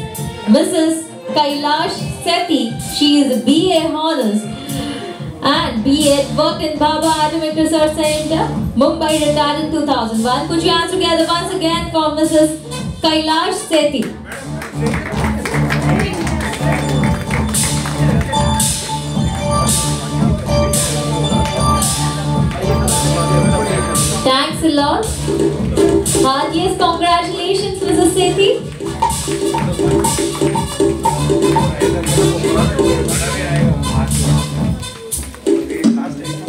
Mrs. Kailash Sethi. She is a BA Honors and BA worked in Baba Atomic Research Center, Mumbai, retired in 2001. Put your hands together once again for Mrs. Kailash Sethi. Thanks a lot. Heartiest congratulations, Mrs. Sethi.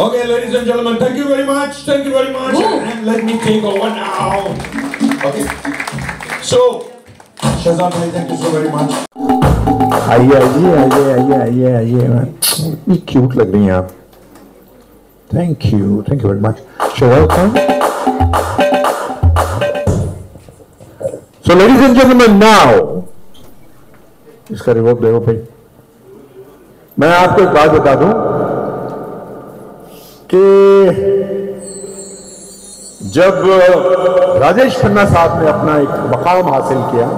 Okay, ladies and gentlemen, thank you very much. Thank you very much. And let me take over now. Okay. So, Shazam bhai, thank you so very much. आइए, इतनी cute लग रही हैं आप। Thank you very much. So welcome. So ladies and gentlemen, now इसका reward देखो भाई। मैं आपको एक बात बता दूं कि जब राजेश खन्ना साहब ने अपना एक मकाम हासिल किया,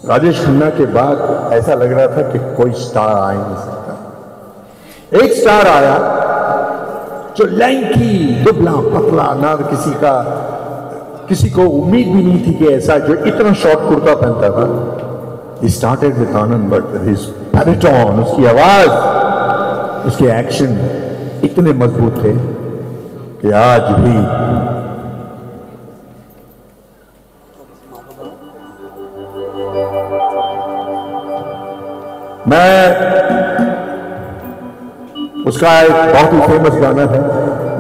राजेश खन्ना के बाद ऐसा लग रहा था कि कोई स्टार आ ही नहीं सकता। एक स्टार आया जो लैंकी, दुबला पतला, ना किसी को उम्मीद भी नहीं थी कि ऐसा जो इतना शॉर्ट कुर्ता पहनता था। He started with Anand, but his baritone, उसकी आवाज, उसके एक्शन इतने मजबूत थे कि आज भी मैं उसका एक बहुत ही फेमस गाना है,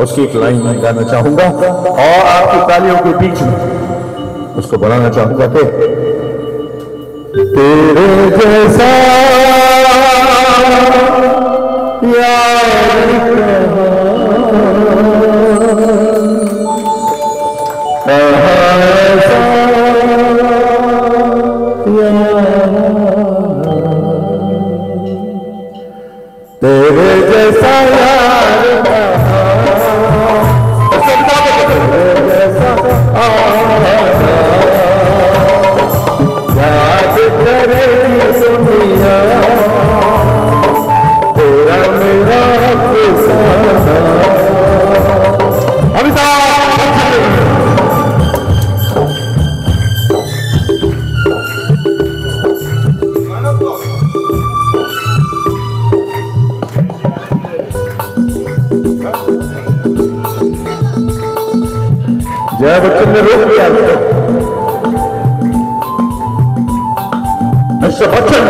उसकी एक लाइन में गाना चाहूंगा और आपकी तालियों के बीच में उसको बनाना चाहूंगा कि तेरे जैसा यार तेरे जैसा यार याद करे दुनिया तेरा मेरा जया बच्चन ने रोक दिया मिस्टर बच्चन।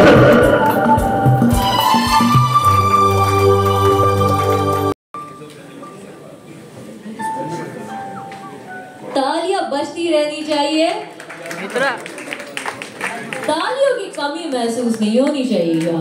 तालियां बजती रहनी चाहिए, तालियों की कमी महसूस नहीं होनी चाहिए।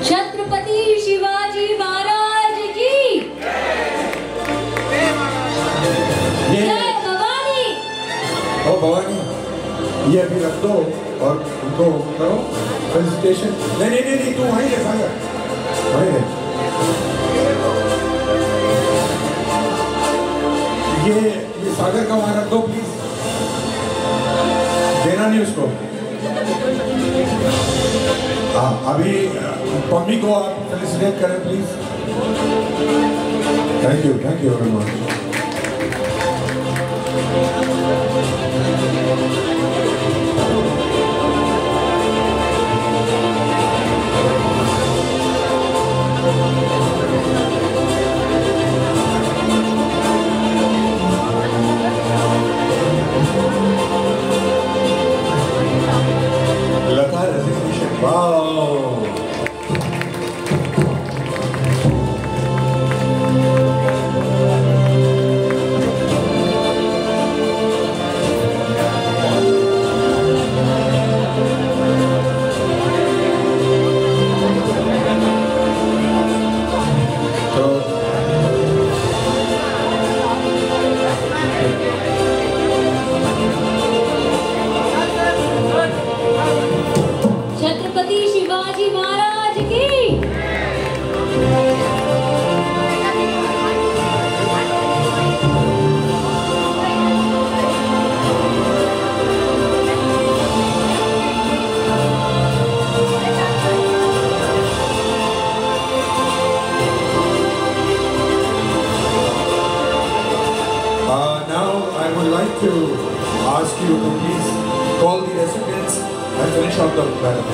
छत्रपति शिवाजी महाराज की जय भवानी। ओ भवानी, ये अभी रख दो और उनको करो प्रेजेंटेशन। नहीं तू वहीं रह सागर, वहीं रह। ये सागर का वहां रख दो प्लीज, देना नहीं उसको। हाँ, अभी पम्मी को आप फेलिसिटेट करें please. Thank you very much. Lata resignation, wow. Chhatrapati Shivaji Maharaj की। Now I would like to ask you to please call the residents and finish off the banner.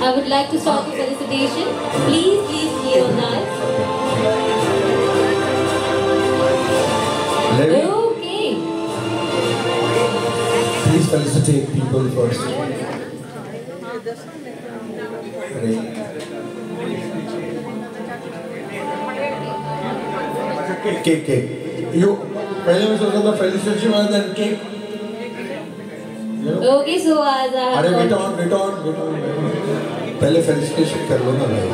I would would like to start the felicitation. Please be on that. Okay. Please felicitate people first. Cake. You पहले मैं सोचा था felicitation वाला then cake. Okay, so as I have अरे wait on. पहले felicitation कर लो ना भाई.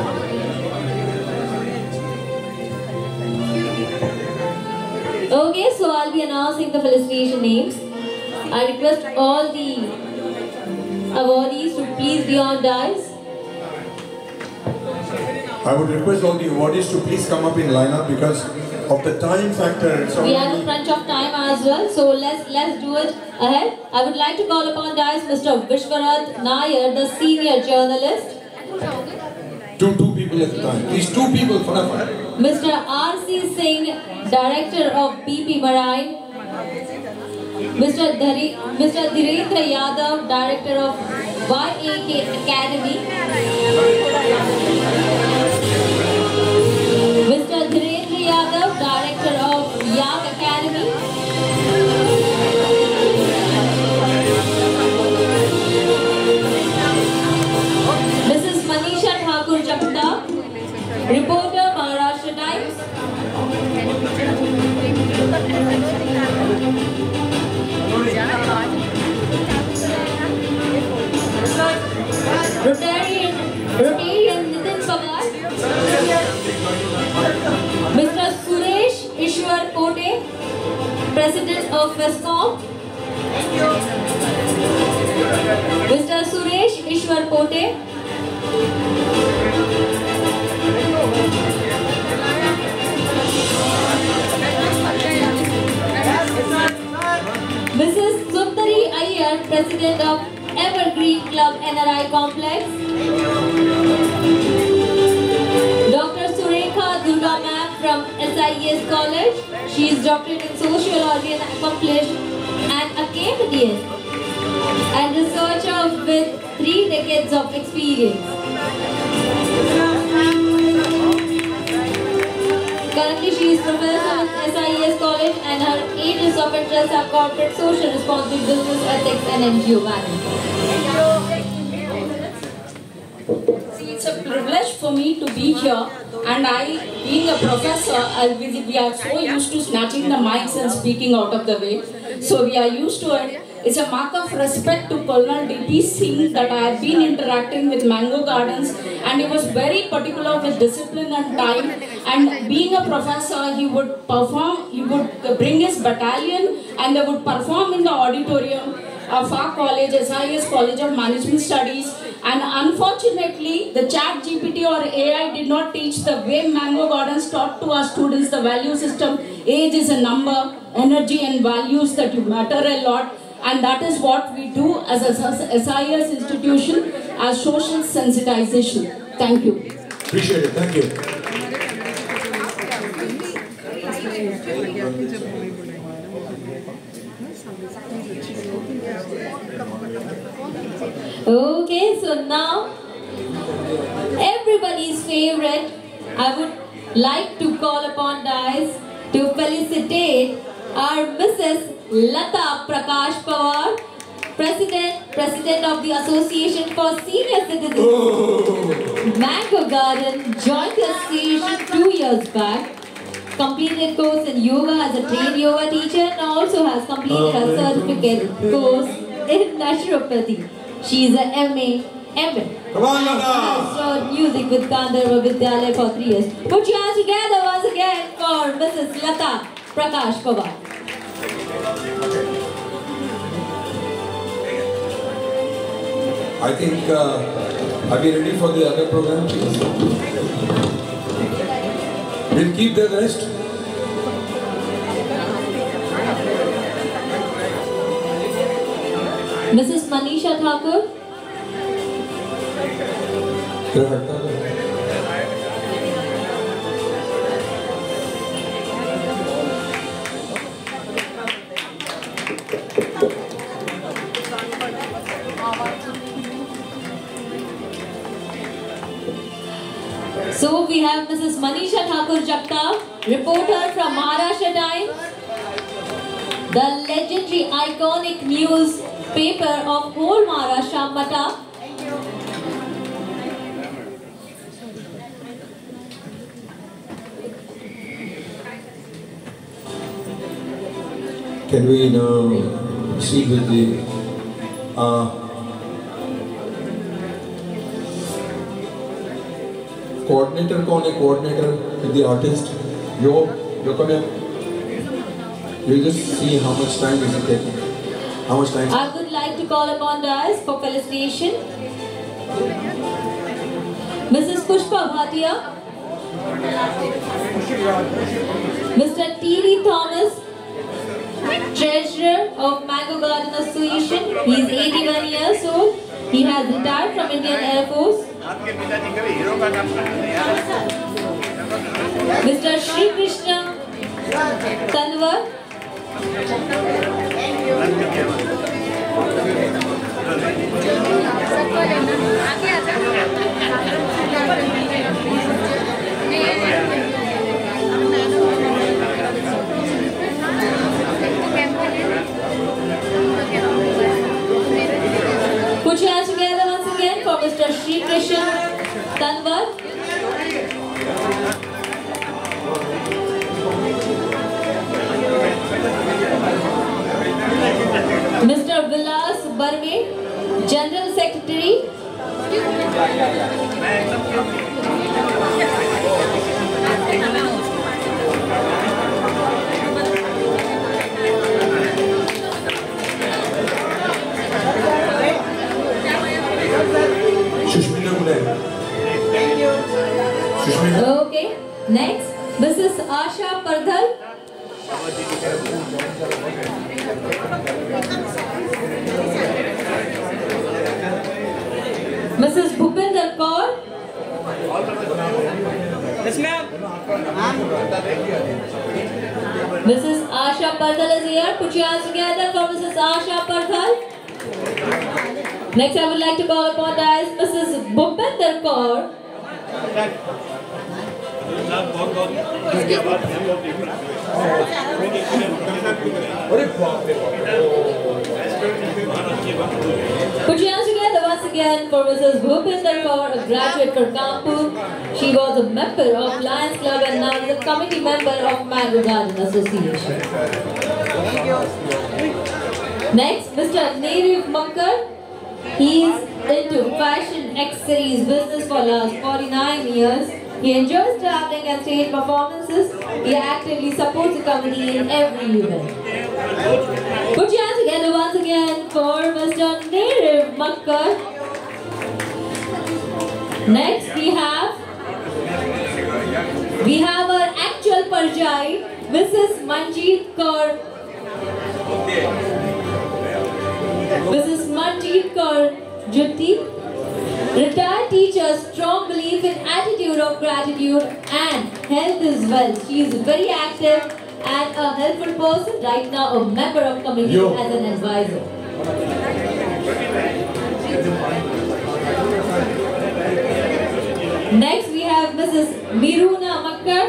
Okay, so I'll be announcing the felicitation names. I request all the awardees to please be on dais. I would request all the awardees to please come up in lineup because of the time factor. We have a crunch of time as well, so let's do it ahead. I would like to call upon guys Mr. Vishwarath Nair, the senior journalist. Two people at a time. Please, two people for now. Mr. R.C. Singh, director of BP Marine. Mr. Dhirendra Yadav, director of YAK Academy. Mr. Dhirendra Yadav, director of YAK Academy. Mrs. Manisha Thakur Japta, reporter Maharashtra Times. Rotarian Nitin Pawar. Mr. Suresh Ishwar Pote, President of Westcom. Mr. Suresh Ishwar Pote. Mrs. Sundari Iyer, President of Evergreen Club NRI Complex. Dr. Surekha Durga Ma'am from SIES College. She is doctorate in sociology and accomplished an academician and researcher with 3 decades of experience. Currently, she is professor at SIES College and her areas of interest are corporate social responsibility, business ethics and NGO management. It's a privilege for me to be here, and being a professor, we are so used to snatching the mics and speaking out of the way. So we are used to it. It's a mark of respect to Colonel D.P. Singh that I have been interacting with Mango Gardens, and he was very particular with discipline and time. And being a professor, he would perform, he would bring his battalion and they would perform in the auditorium of our college, SIES College of Management Studies. And unfortunately, the chat GPT or AI did not teach the way Mango Gardens taught to our students the value system. Age is a number, energy and values that you matter a lot. And that is what we do as a SIES institution as social sensitization. Thank you. Appreciate it. Thank you. Okay, so now everybody's favorite, I would like to call upon guys to felicitate our Mrs. Lata Prakash Pawar, President of the Association for Senior Citizens. Mango Garden joined the association 2 years back. Completed course in yoga as a trained yoga teacher and also has completed a certificate course in naturopathy. She is a MA. Come on, Lata! Has taught music with Gandharva Vidyalaya for 3 years. Put your hands together once again for Mrs. Lata Prakash Pawar. I think, are we ready for the other program, please? We'll keep the rest. Mrs. Manisha Thakur. So we have Mrs. Manisha Thakur Jagtap, reporter from Maharashtra Times, the legendary iconic newspaper of whole Maharashtra, Mata. Can we now proceed with the coordinator? कौन है coordinator with the artist? You come here. You just see how much time is it taking. How much time? I would like to call upon Dais for felicitation. Mrs. Pushpa Bhatia, Mr. T.D. Thomas, Treasurer of Mango Garden Association. He is 81 years old. He has retired from Indian Air Force. Mr. Shri Krishna Tanwar, put your hands together once again for Mr. Shri Krishna Tanwar. Mr. Vilas Barve, General Secretary. Sushmita Gulay. Okay, next, Mrs. Asha Pardhal. Mrs. Bhupinder Kaur. Yes, ma'am. Mrs. Asha Pardhal is here. Put your hands together for Mrs. Asha Pardhal. Next, I would like to call upon as Mrs. Bhupinder Kaur. Put your hands together once again for Mrs. Bhupinder Kaur, a graduate from Kanpur. She was a member of Lions Club and now is a committee member of Mango Garden Association. Next, Mr. Neriv Makkar. He is into fashion accessories business for last 49 years. He enjoys traveling and stage performances. He actively supports the committee in every event. Put your hands together once again for Mr. Neriv Makkar. Next we have our actual Parjai, Mrs. Manjeet Kaur. Mrs. Manjeet Kaur Jutti, retired teacher, strong belief in attitude of gratitude and health is wealth. She is very active and a helpful person, right now a member of committee as an advisor. Next we have Mrs. Miruna Makkar.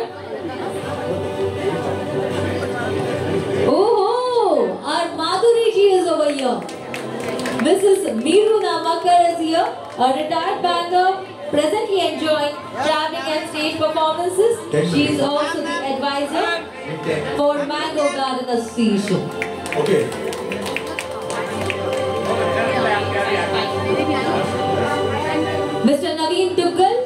Oh, our Madhuri ji is over here. Mrs. Miruna Makkar is here, a retired banker, presently enjoying traveling and stage performances. She is also the advisor for Mango Garden Association. Okay. Mr. Naveen Duggal.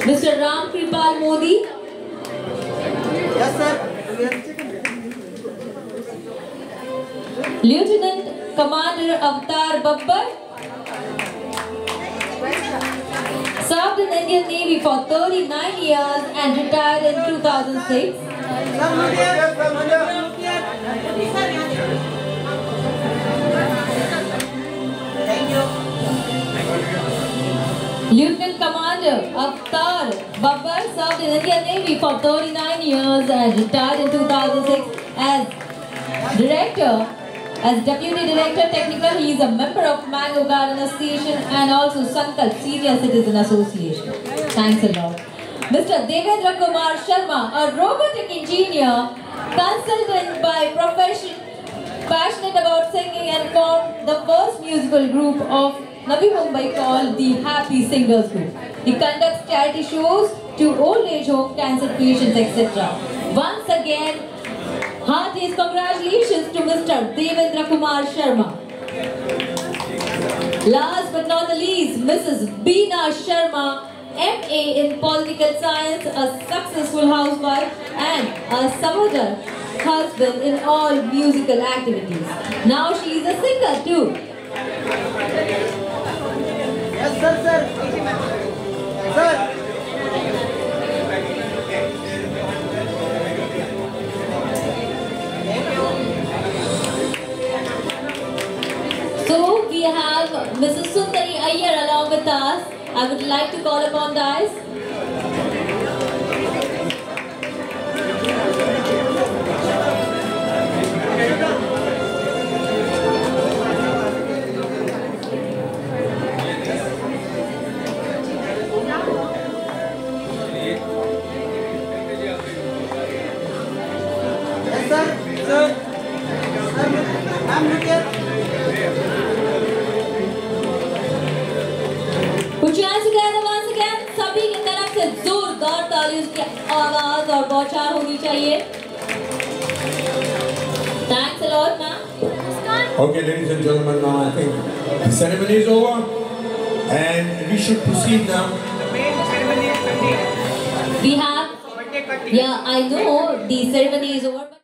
Mr. Ram Kripal Modi. Yes, sir. Lieutenant Commander Avatar Babbar. Served in Indian Navy for 39 years and retired in 2006. Lieutenant Commander Avatar Babbar served in Indian Navy for 39 years and retired in 2006 as Director As Deputy Director Technical, he is a member of Mango Garden Association and also Sankalp Senior Citizen Association. Thanks a lot. Mr. Devendra Kumar Sharma, a robotic engineer, consultant by profession, passionate about singing, and formed the first musical group of Navi Mumbai called the Happy Singers Group. He conducts charity shows to old age home, cancer patients, etc. Once again, heartiest congratulations to Mr. Devendra Kumar Sharma. Last but not the least, Mrs. Beena Sharma, MA in Political Science, a successful housewife and a supporter husband in all musical activities. Now she is a singer too. Yes, sir. Sir. So we have Mrs. Sundari Iyer along with us. I would like to call upon Dice. Yes, sir. Sir. I'm here. Put your hands together once again. सभी की तरफ से जोरदार तालियों की आवाज और बौछार होनी चाहिए. Thanks a lot, ma'am. Okay, ladies and gentlemen, now I think the ceremony is over and we should proceed now. We have, yeah, I know the ceremony is over.